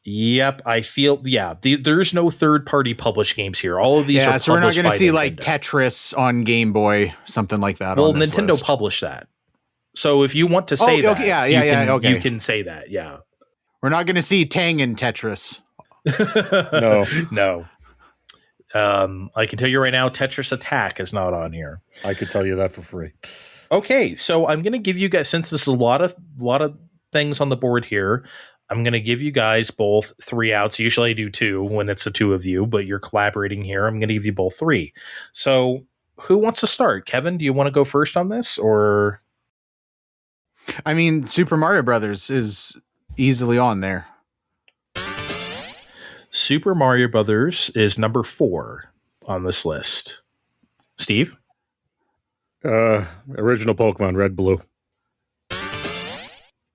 Yep, I feel there's no third-party published games here. All of these are published by Nintendo. So we're not going to see like Tetris on Game Boy, something like that. Well, on this Nintendo list. published that. So if you want to say that, you can say that. Yeah, we're not going to see Tang in Tetris. No. I can tell you right now, Tetris Attack is not on here. I could tell you that for free. Okay, so I'm going to give you guys, since this is a lot of things on the board here, I'm going to give you guys both 3 outs. Usually I do 2 when it's the 2 of you, but you're collaborating here. I'm going to give you both 3. So who wants to start? Kevin, do you want to go first on this, or? I mean, Super Mario Brothers is easily on there. Super Mario Brothers is number 4 on this list. Steve? Original Pokemon, Red, Blue.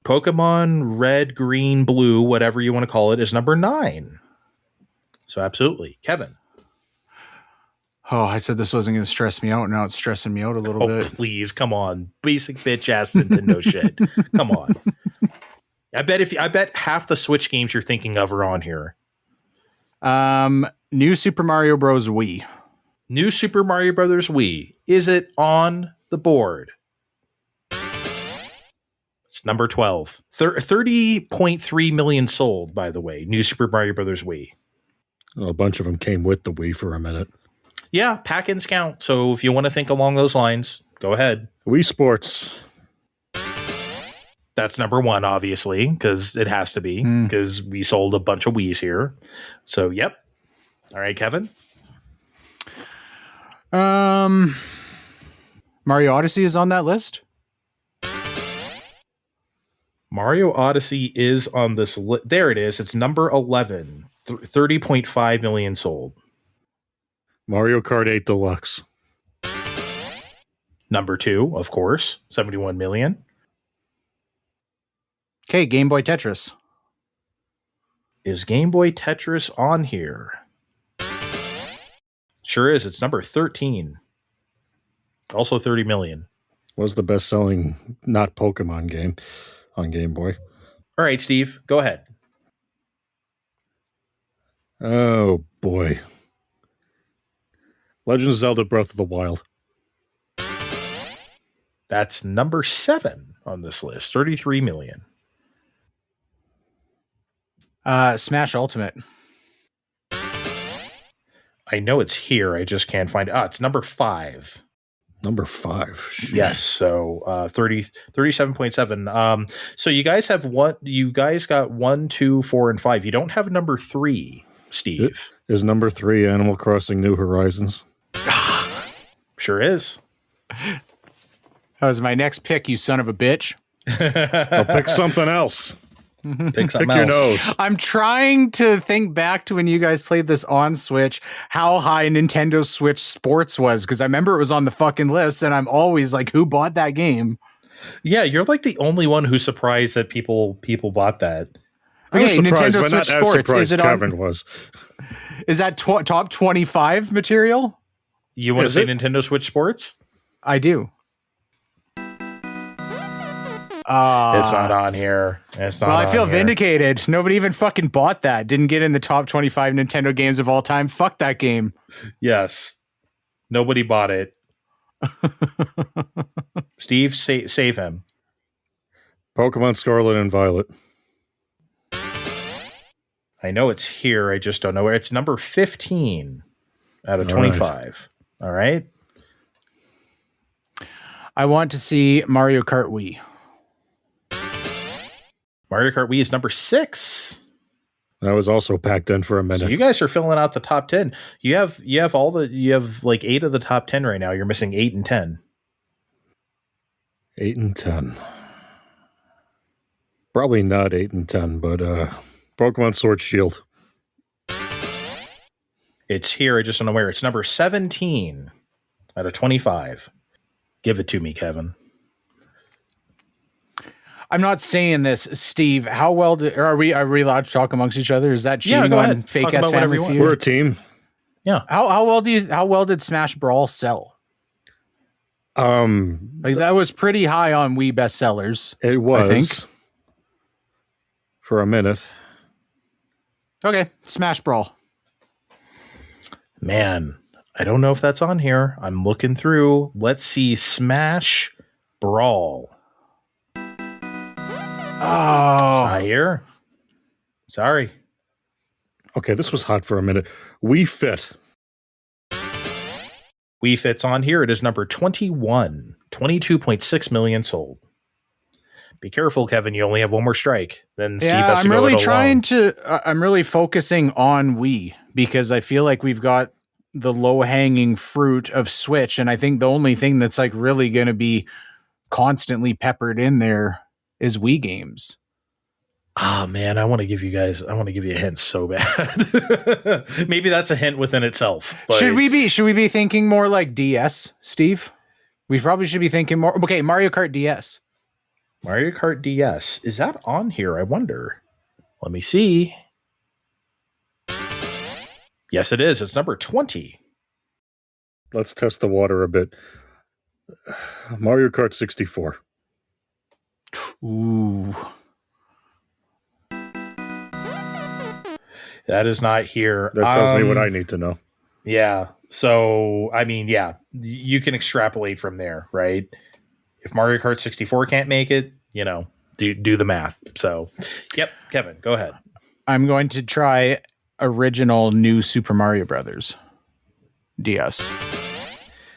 Pokemon Red, Green, Blue, whatever you want to call it, is number 9. So absolutely. Kevin. Oh, I said this wasn't going to stress me out. Now it's stressing me out a little bit. Please, come on. Basic bitch ass Nintendo shit. Come on. I bet half the Switch games you're thinking of are on here. New Super Mario Bros. Wii. New Super Mario Brothers Wii. Is it on the board? It's number 12. 30.3 million sold, by the way. New Super Mario Brothers Wii. Well, a bunch of them came with the Wii for a minute. Yeah, pack-ins count. So if you want to think along those lines, go ahead. Wii Sports. That's number 1, obviously, because it has to be, because we sold a bunch of Wiis here. So, yep. All right, Kevin. Mario Odyssey is on that list. Mario Odyssey is on this list. There it is. It's number 11. 30.5 million sold. Mario Kart 8 Deluxe. Number 2, of course. 71 million. Okay, Game Boy Tetris. Is Game Boy Tetris on here? Sure is. It's number 13. Also 30 million. Was the best-selling not Pokemon game on Game Boy. All right, Steve, go ahead. Oh, boy. Legend of Zelda Breath of the Wild. That's number 7 on this list. 33 million. Smash Ultimate. I know it's here. I just can't find it. It's number 5. Number 5. Shit. Yes. So 37.7. So you guys have what? You guys got 1, 2, 4, and 5. You don't have number 3, Steve. Is number 3 Animal Crossing New Horizons? Sure is. That was my next pick, you son of a bitch. I'll pick something else. Pick something Pick your else. nose. I'm trying to think back to when you guys played this on Switch, how high Nintendo Switch Sports was, because I remember it was on the fucking list, and I'm always like, who bought that game? Yeah, you're like the only one who's surprised that people bought that. I was Okay, surprised, Nintendo but not Switch as Sports. surprised Is it Kevin on? was. Is that top 25 material? You want to Is say it? Nintendo Switch Sports? I do. It's not on here. It's not. Well, I on feel here. vindicated. Nobody even fucking bought that. Didn't get in the top 25 Nintendo games of all time. Fuck that game. Yes, nobody bought it. Steve, save him. Pokemon Scarlet and Violet. I know it's here. I just don't know where. It's number 15 out of All right. 25. All right. I want to see Mario Kart Wii. Mario Kart Wii is number 6. That was also packed in for a So minute. you guys are filling out the top 10. You have like 8 of the top 10 right now. You're missing 8 and 10. 8 and 10. Probably not 8 and 10, but Pokemon Sword Shield. It's here. I just don't know where. It's number 17 out of 25. Give it to me, Kevin. I'm not saying this, Steve. How well are we allowed to talk amongst each other? Is that cheating go on ahead. Fake Talk Ass about whatever Family you want. Feud? We're a team. Yeah. How well did Smash Brawl sell? Like that was pretty high on Wii bestsellers. It was. I think. For a minute. Okay, Smash Brawl. Man, I don't know if that's on here. I'm looking through. Let's see. Smash Brawl. It's not here. Sorry. Okay, this was hot for a minute. Wii Fit. Wii Fit's on here. It is number 21. 22.6 million sold. Be careful, Kevin. You only have one more strike. Then Steve has to I'm go really it alone. I'm really focusing on Wii because I feel like we've got the low-hanging fruit of Switch, and I think the only thing that's like really going to be constantly peppered in there is Wii games. Oh man, I want to give you a hint so bad. Maybe that's a hint within itself. But Should we be thinking more like DS, Steve? We probably should be thinking more. Okay, Mario Kart DS. Mario Kart DS, is that on here? I wonder. Let me see. Yes, it is. It's number 20. Let's test the water a bit. Mario Kart 64. Ooh. That is not here. That tells me what I need to know. Yeah. So, I mean, yeah, you can extrapolate from there, right? If Mario Kart 64 can't make it, do the math. So, yep, Kevin, go ahead. I'm going to try original New Super Mario Brothers DS.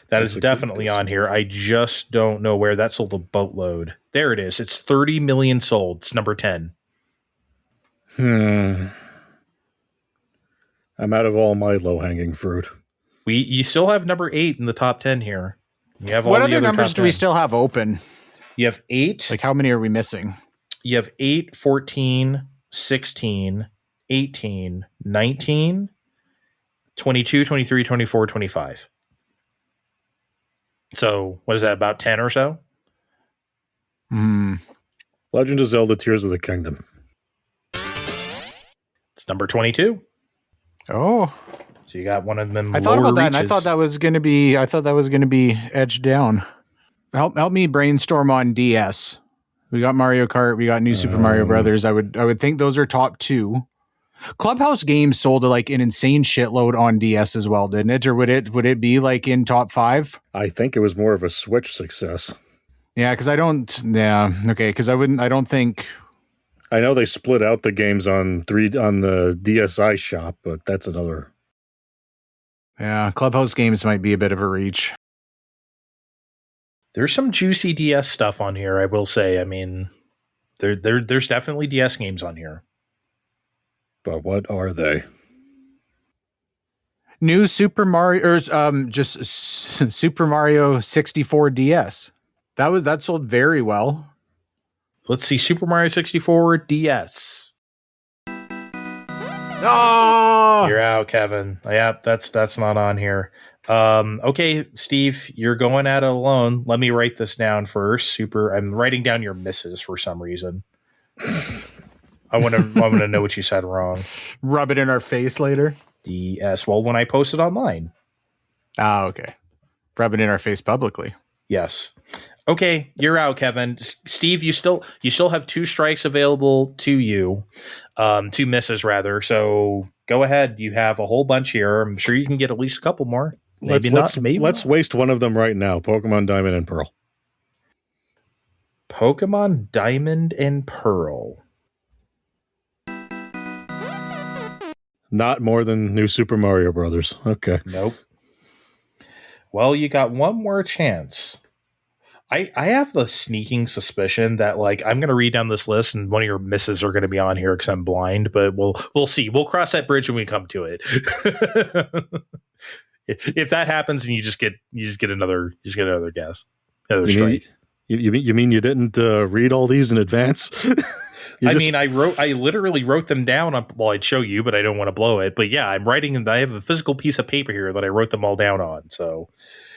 That is definitely on here. I just don't know where that sold a boatload. There it is. It's 30 million sold. It's number 10. I'm out of all my low-hanging fruit. You still have number 8 in the top 10 here. You have all what the other numbers do we still have open? You have 8. Like, how many are we missing? You have 8, 14, 16, 18, 19, 22, 23, 24, 25. So, what is that, about 10 or so? Legend of Zelda Tears of the Kingdom. It's number 22. Oh. So you got one of them. I thought about that, and I thought that was going to be edged down. Help me brainstorm on DS. We got Mario Kart, we got New Super Mario Brothers. I would think those are top 2. Clubhouse Games sold like an insane shitload on DS as well, didn't it? Or would it be like in top 5? I think it was more of a Switch success. Yeah, because I don't think. I know they split out the games on the DSi shop, but that's another. Yeah, Clubhouse Games might be a bit of a reach. There's some juicy DS stuff on here, I will say. I mean, there's definitely DS games on here. But what are they? New Super Mario, or just Super Mario 64 DS. That sold very well. Let's see, Super Mario 64 DS. Oh! You're out, Kevin. Yeah, that's not on here. Okay, Steve, you're going at it alone. Let me write this down first. I'm writing down your misses for some reason. I want to know what you said wrong. Rub it in our face later. DS. Well, when I post it online. Ah, okay. Rub it in our face publicly. Yes. Okay, you're out, Kevin. Steve, you still have 2 strikes available to you, 2 misses rather. So go ahead. You have a whole bunch here. I'm sure you can get at least a couple more. Maybe not. Let's waste one of them right now. Pokemon Diamond and Pearl. Pokemon Diamond and Pearl. Not more than New Super Mario Brothers. Okay. Nope. Well, you got one more chance. I have the sneaking suspicion that I'm going to read down this list and one of your misses are going to be on here because I'm blind, but we'll see. We'll cross that bridge when we come to it. If that happens and you just get another guess, another strike. You mean you didn't read all these in advance? I literally wrote them down. I'd show you, but I don't want to blow it. But yeah, I'm writing, and I have a physical piece of paper here that I wrote them all down on. So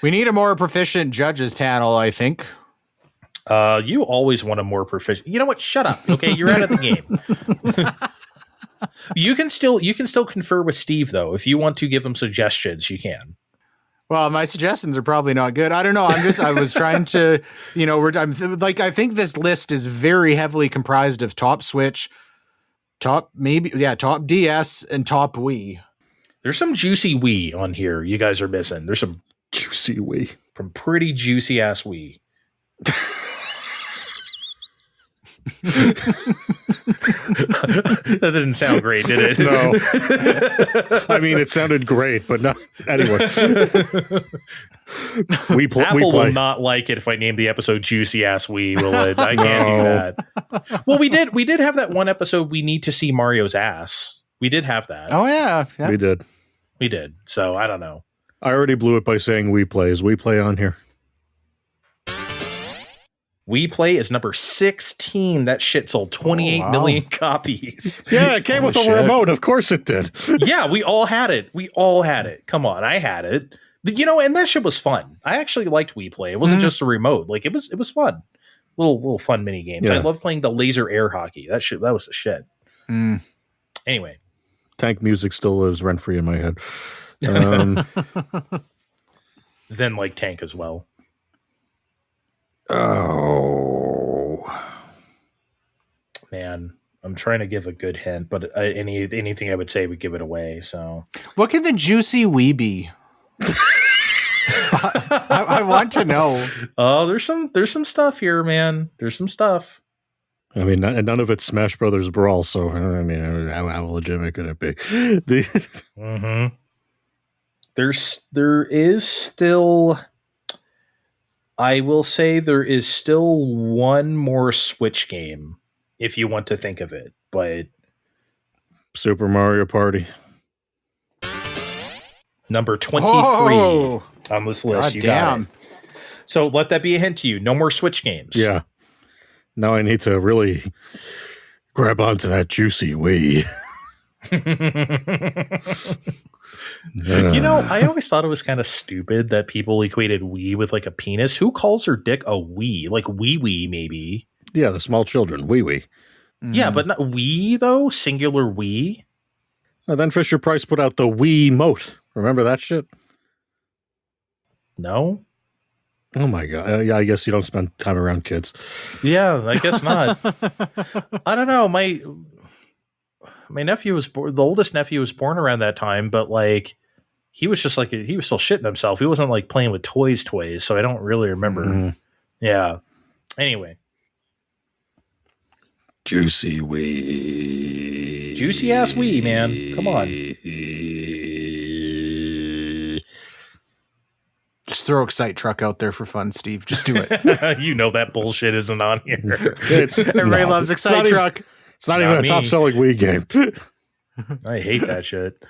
we need a more proficient judges panel, I think. You always want a more proficient. You know what? Shut up. Okay, you're out of the game. You can still confer with Steve though. If you want to give him suggestions, you can. Well, my suggestions are probably not good. I don't know. I was trying to, I think this list is very heavily comprised of top Switch, top DS, and top Wii. There's some juicy Wii on here. You guys are missing. There's some juicy Wii. From pretty juicy ass Wii. That didn't sound great, did it? No. I mean, it sounded great, but not anyway. Apple will not like it if I name the episode "Juicy Ass Wii." Will it? I can't do that. Well, we did have that one episode. We need to see Mario's ass. We did have that. Oh yeah. We did. So I don't know. I already blew it by saying We Play. Is We Play on here? We Play is number 16. That shit sold 28 million copies. Yeah, it came with a remote. Of course it did. Yeah, we all had it. Come on, I had it. And that shit was fun. I actually liked We Play. It wasn't just a remote. It was fun. Little fun mini games. Yeah. I love playing the laser air hockey. That was the shit. Anyway. Tank music still lives rent free in my head. Then Tank as well. Oh man, I'm trying to give a good hint, but anything I would say would give it away. So, what could the juicy Wii be? I want to know. Oh, there's some stuff here, man. There's some stuff. I mean, none of it's Smash Brothers Brawl, so I mean, how legitimate could it be? Mm-hmm. There is still, I will say, there is still one more Switch game if you want to think of it, but Super Mario Party. number 23 on this list. God you damn. got it. So let that be a hint to you. No more Switch games. Yeah. Now I need to really grab onto that juicy Wii. You know, I always thought it was kind of stupid that people equated Wii with like a penis. Who calls her dick a Wii? Like wee maybe. Yeah, the small children, Wii. Yeah, but not Wii though. Singular Wii. And then Fisher Price put out the Wii Mote. Remember that shit? No. Oh my god! Yeah, I guess you don't spend time around kids. Yeah, I guess not. I don't know. My nephew was the oldest nephew was born around that time, but like he was just like he was still shitting himself. He wasn't like playing with toys, so I don't really remember. Mm. Yeah. Anyway, Juicy Wii, juicy ass Wii, man. Come on. Just throw Excite Truck out there for fun, Steve. Just do it. You know that bullshit isn't on here. Everybody loves Excite Truck. It's not even a top-selling Wii game. I hate that shit.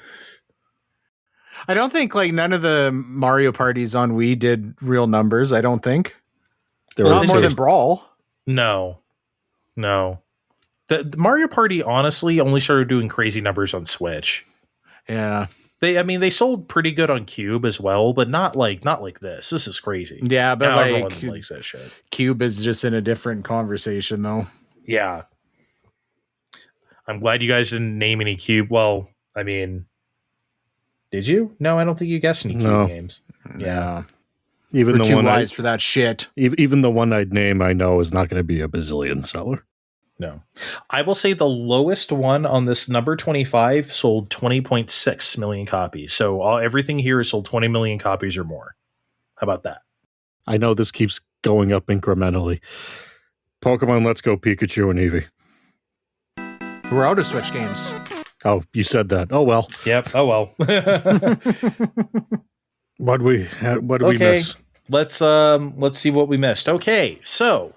I don't think like none of the Mario parties on Wii did real numbers. I don't think. There Not were more two. than Brawl. No. The Mario Party honestly only started doing crazy numbers on Switch. Yeah. They sold pretty good on Cube as well, but not like this. This is crazy. Yeah, but Now like everyone likes that shit. Cube is just in a different conversation though. Yeah. I'm glad you guys didn't name any Cube. Well, I mean, did you? No, I don't think you guessed any Cube games. Yeah. Even We're the too one wise for that shit. even the one I'd name, I know is not going to be a bazillion seller. No. I will say the lowest one on this number 25 sold 20.6 million copies. So everything here is sold 20 million copies or more. How about that? I know this keeps going up incrementally. Pokemon Let's Go Pikachu and Eevee. We're out of Switch games. Oh, you said that. Oh, well. Yep. Oh, well. What did we miss? Let's see what we missed. Okay. So,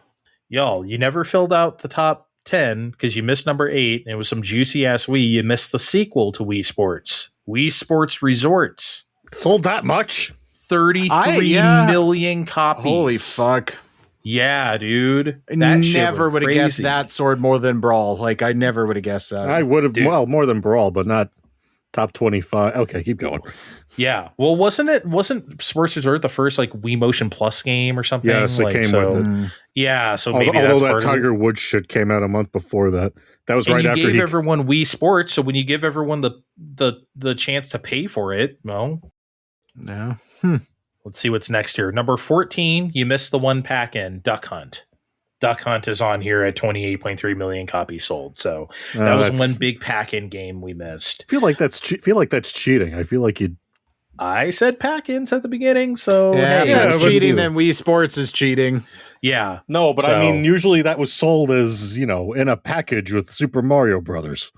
y'all, you never filled out the top 10 because you missed number 8 and it was some juicy ass Wii. You missed the sequel to Wii Sports Resort. Sold that much? 33 million copies. Holy fuck. Yeah, dude. I never would have guessed that sold more than Brawl. Like, I never would have guessed that. I would have, well, more than Brawl, but not top 25. Okay, keep going. Yeah. Well, wasn't Sports Resort the first like Wii Motion Plus game or something? Yes, it came with it. Yeah, so maybe although that's that Tiger Woods shit came out a month before that. That was right after you gave everyone Wii Sports. So when you give everyone the chance to pay for it, well, yeah. Let's see what's next here. Number 14, you missed the one pack in Duck Hunt. Duck Hunt is on here at 28.3 million copies sold. So that was one big pack-in game we missed. I feel like that's cheating. I feel like I said pack-ins at the beginning, so yeah, hey, if that's cheating, then Wii Sports is cheating. Yeah. No, but I mean, usually that was sold as, in a package with Super Mario Brothers.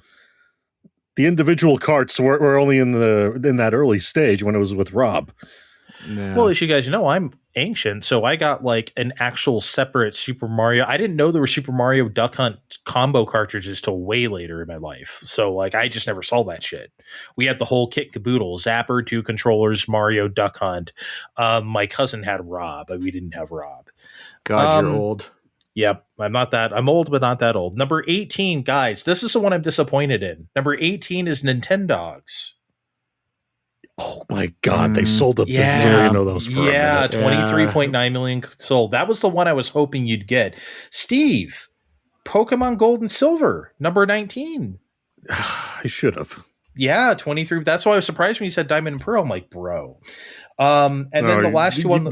The individual carts were only in that early stage when it was with Rob. Yeah. Well, as you guys know, I'm ancient, so I got like an actual separate Super Mario. I didn't know there were Super Mario Duck Hunt combo cartridges till way later in my life. So like I just never saw that shit. We had the whole kit caboodle, Zapper, 2 controllers, Mario, Duck Hunt. My cousin had Rob, but we didn't have Rob. God, you're old. Yep. I'm old, but not that old. Number 18, guys, this is the one I'm disappointed in. Number 18 is Nintendogs. Oh my God, they sold a bazillion of those for a minute. 23.9 million sold. That was the one I was hoping you'd get. Steve, Pokemon Gold and Silver, number 19. I should have. Yeah, 23. That's why I was surprised when you said Diamond and Pearl. I'm like, bro. And then the last two on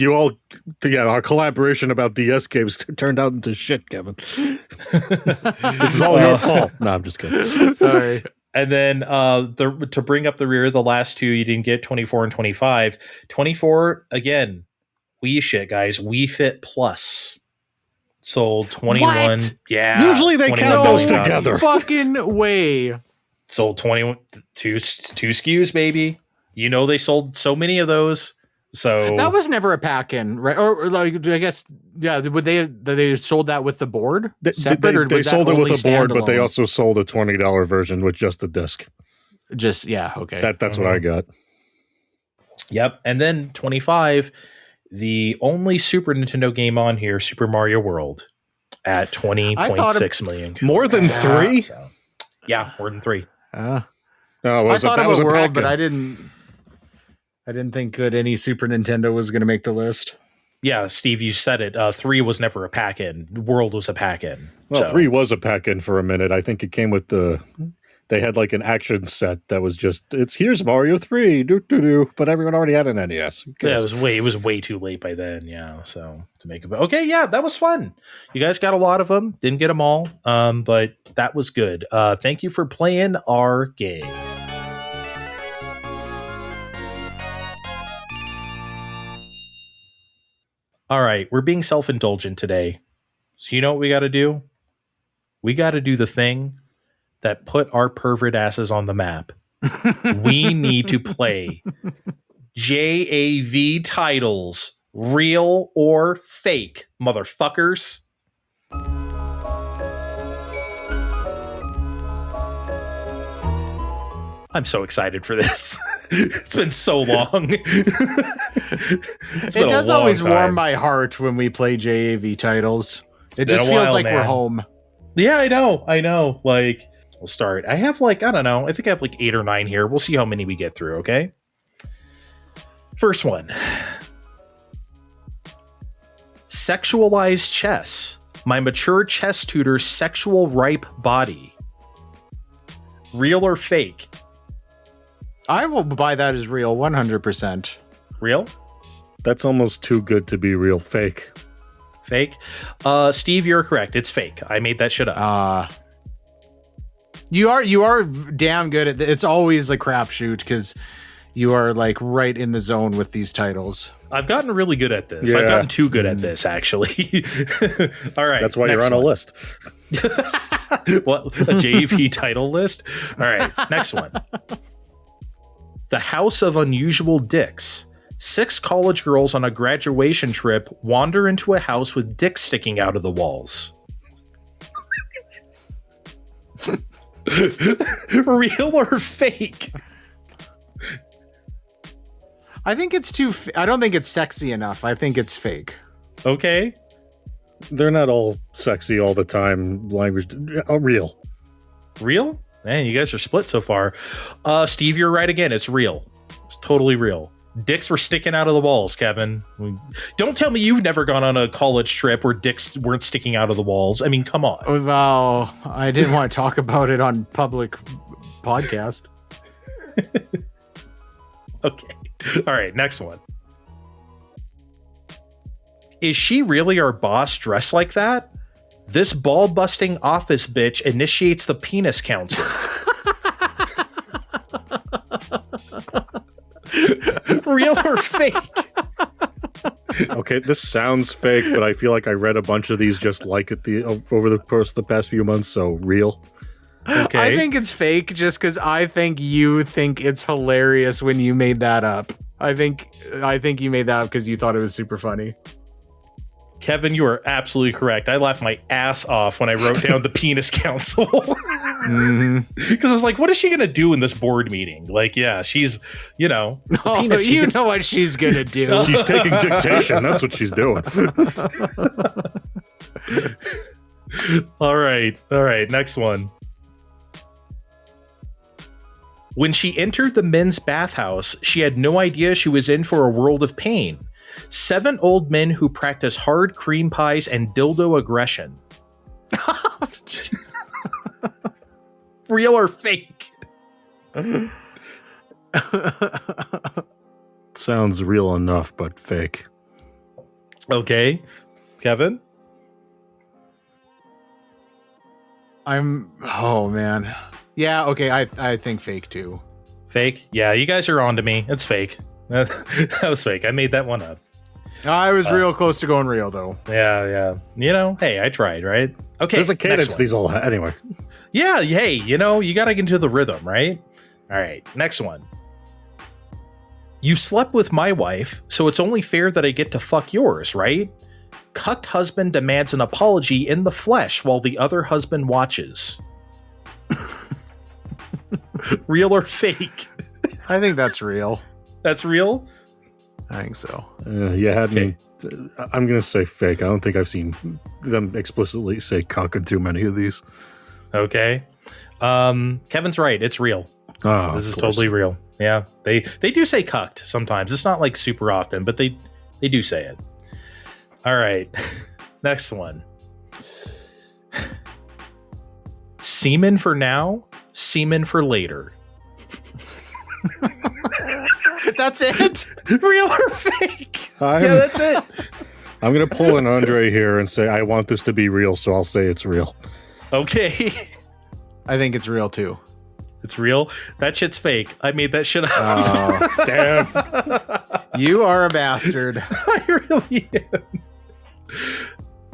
our collaboration about DS games turned out into shit, Kevin. This is all your fault. No, I'm just kidding. Sorry. And then to bring up the rear, the last two you didn't get 24 and 25. 24 again, Wii shit, guys. Wii Fit Plus sold 21. What? Yeah, Usually they 21 count those million together. copies. Fucking way. Sold 21 two SKUs, baby. You know they sold so many of those. So That was never a pack-in, right? Or like, I guess, yeah. Would they sold that with the board separate, or They was that sold it only with a board, but they standalone? also sold a $20 version with just a disc. Just okay. That's what I got. Yep. And then 25, the only Super Nintendo game on here, Super Mario World, at 20.6 million. More than 3? So, yeah, more than 3. No, I thought that was about a World, but pack-in. I didn't think that any Super Nintendo was going to make the list. Yeah, Steve, you said it. 3 was never a pack-in. World was a pack-in. Well, So, 3 was a pack-in for a minute. I think it came with they had like an action set that was just, here's Mario 3, but everyone already had an NES. yeah, it was way too late by then. Yeah, so to make it. Okay, yeah, that was fun. You guys got a lot of them. Didn't get them all, but that was good. Thank you for playing our game. All right, we're being self-indulgent today. So you know what we got to do? We got to do the thing that put our pervert asses on the map. We need to play JAV titles, real or fake, motherfuckers. I'm so excited for this. It's been so long. It does always warm my heart when we play JAV titles. It just feels like we're home. Yeah, I know. Like, we'll start. I have I don't know. I think I have 8 or 9 here. We'll see how many we get through, okay? First one. Sexualized chess. My mature chess tutor's sexual ripe body. Real or fake? I will buy that as real, 100%. Real? That's almost too good to be real. Fake. Fake? Steve, you're correct. It's fake. I made that shit up. You are damn good at it's always a crapshoot because you are right in the zone with these titles. I've gotten really good at this. Yeah. I've gotten too good at this, actually. All right. That's why you're on a list. What? A JV title list? All right. Next one. The House of Unusual Dicks. 6 college girls on a graduation trip wander into a house with dicks sticking out of the walls. Real or fake? I think it's I don't think it's sexy enough. I think it's fake. Okay. They're not all sexy all the time. Language. Real. Real? Man, you guys are split so far. Steve, you're right again. It's real. It's totally real. Dicks were sticking out of the walls, Kevin. Don't tell me you've never gone on a college trip where dicks weren't sticking out of the walls. I mean, come on. Wow. I didn't want to talk about it on public podcast. Okay. All right, next one. Is she really our boss dressed like that? This ball-busting office bitch initiates the penis council. Real or fake? Okay, this sounds fake, but I feel like I read a bunch of these just like it over the course of the past few months, so real. Okay. I think it's fake just because I think you think it's hilarious when you made that up. I think you made that up because you thought it was super funny. Kevin, you are absolutely correct. I laughed my ass off when I wrote down the penis council. Because I was like, what is she going to do in this board meeting? Yeah, she's, Oh, you know what she's going to do. She's taking dictation. That's what she's doing. All right. Next one. When she entered the men's bathhouse, she had no idea she was in for a world of pain. 7 old men who practice hard cream pies and dildo aggression. Real or fake? Sounds real enough, but fake. Okay. Kevin? Oh man. Yeah, okay, I think fake too. Fake? Yeah, you guys are on to me. It's fake. That was fake. I made that one up. I was real close to going real, though. Yeah. You know, hey, I tried, right? Okay. There's a cadence next one. these all anyway. Yeah, hey, you know, you gotta get into the rhythm, right? All right, next one. You slept with my wife, so it's only fair that I get to fuck yours, right? Cucked husband demands an apology in the flesh while the other husband watches. Real or fake? I think that's real. That's real? I think so. You had me. I'm going to say fake. I don't think I've seen them explicitly say cock in too many of these. Okay. Kevin's right. It's real. Oh, this is totally real. Yeah. They do say cucked sometimes. It's not like super often, but they do say it. All right. Next one. Semen for now, semen for later. That's it? Real or fake? Yeah, that's it. I'm going to pull an Andre here and say I want this to be real, so I'll say it's real. Okay. I think it's real too. It's real? That shit's fake. I made that shit up. Oh, damn. You are a bastard. I really am.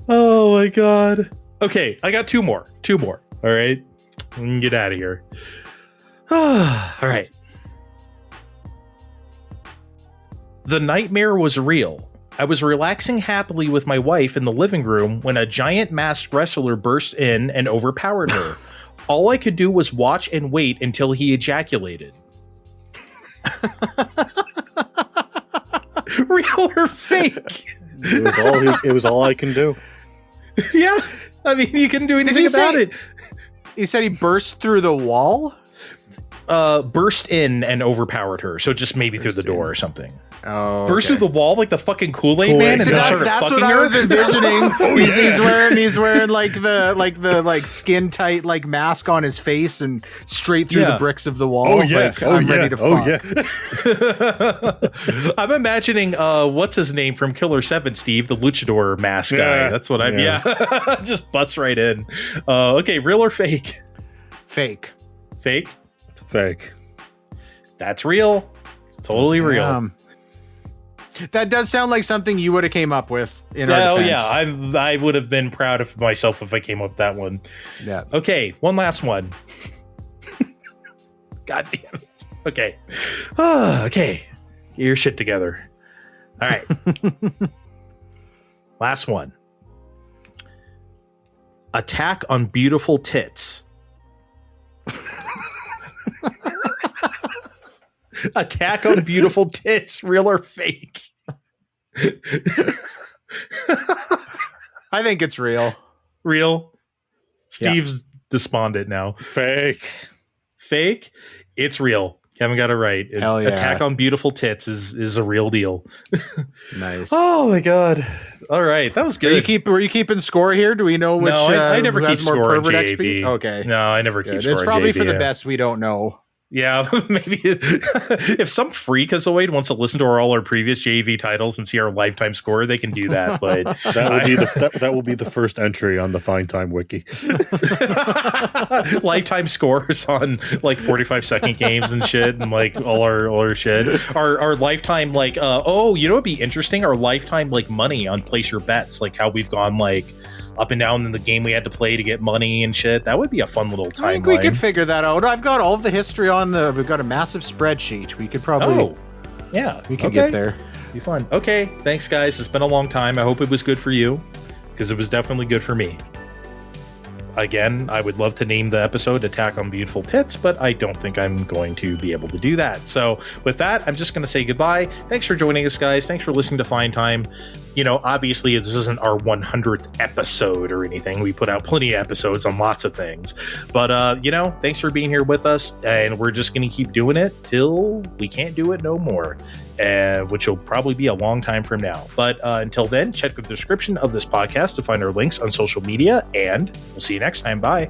Oh my god. Okay, I got two more. All right. We can get out of here. All right. The nightmare was real. I was relaxing happily with my wife in the living room when a giant masked wrestler burst in and overpowered her. All I could do was watch and wait until he ejaculated. Real or fake? It was all I can do. Yeah. I mean, you couldn't do anything about it. You said he burst through the wall? Burst in and overpowered her. So just maybe through the door or something. Oh, burst through the wall like the fucking Kool-Aid man, and that's fucking what I was envisioning. He's wearing like the skin tight like mask on his face and straight through the bricks of the wall. Oh yeah, like, I'm ready to fuck. I'm imagining what's his name from Killer 7, Steve, the luchador mask guy. That's what I'm. Yeah, just bust right in. Okay, real or fake? Fake. That's real. It's totally real. That does sound like something you would have came up with in our defense. Yeah, I would have been proud of myself if I came up with that one. Yeah. Okay, one last one. God damn it. Okay. Okay. Get your shit together. All right. Last one. Attack on beautiful tits. Attack on beautiful tits, real or fake? I think it's real. Real? Steve's despondent now. Fake? It's real. Kevin got it right. It's Hell yeah. Attack on beautiful tits is a real deal. Nice. Oh my god. All right, that was good. Were you keeping score here? Do we know which? No, I never who keep has more score on pervert JV. XP? Okay. No, I never keep score. It's on probably JV, for the best. We don't know. Yeah, maybe if some freak as Zoid wants to listen to all our previous JV titles and see our lifetime score, they can do that. But that will be the first entry on the Fine Time Wiki. Lifetime scores on like 45-second games and shit, and like all our shit. Our lifetime like you know it'd be interesting. Our lifetime like money on place your bets, like how we've gone like up and down in the game we had to play to get money and shit. That would be a fun little timeline. I think we could figure that out. I've got all of the history we've got a massive spreadsheet. We could probably we could get there. Be fun. Okay, thanks guys. It's been a long time. I hope it was good for you, because it was definitely good for me. Again, I would love to name the episode Attack on Beautiful Tits, but I don't think I'm going to be able to do that. So with that, I'm just going to say goodbye. Thanks for joining us, guys. Thanks for listening to Fine Time. You know, obviously this isn't our 100th episode or anything. We put out plenty of episodes on lots of things. But, you know, thanks for being here with us. And we're just going to keep doing it till we can't do it no more. Which will probably be a long time from now. But until then, check the description of this podcast to find our links on social media, and we'll see you next time. Bye.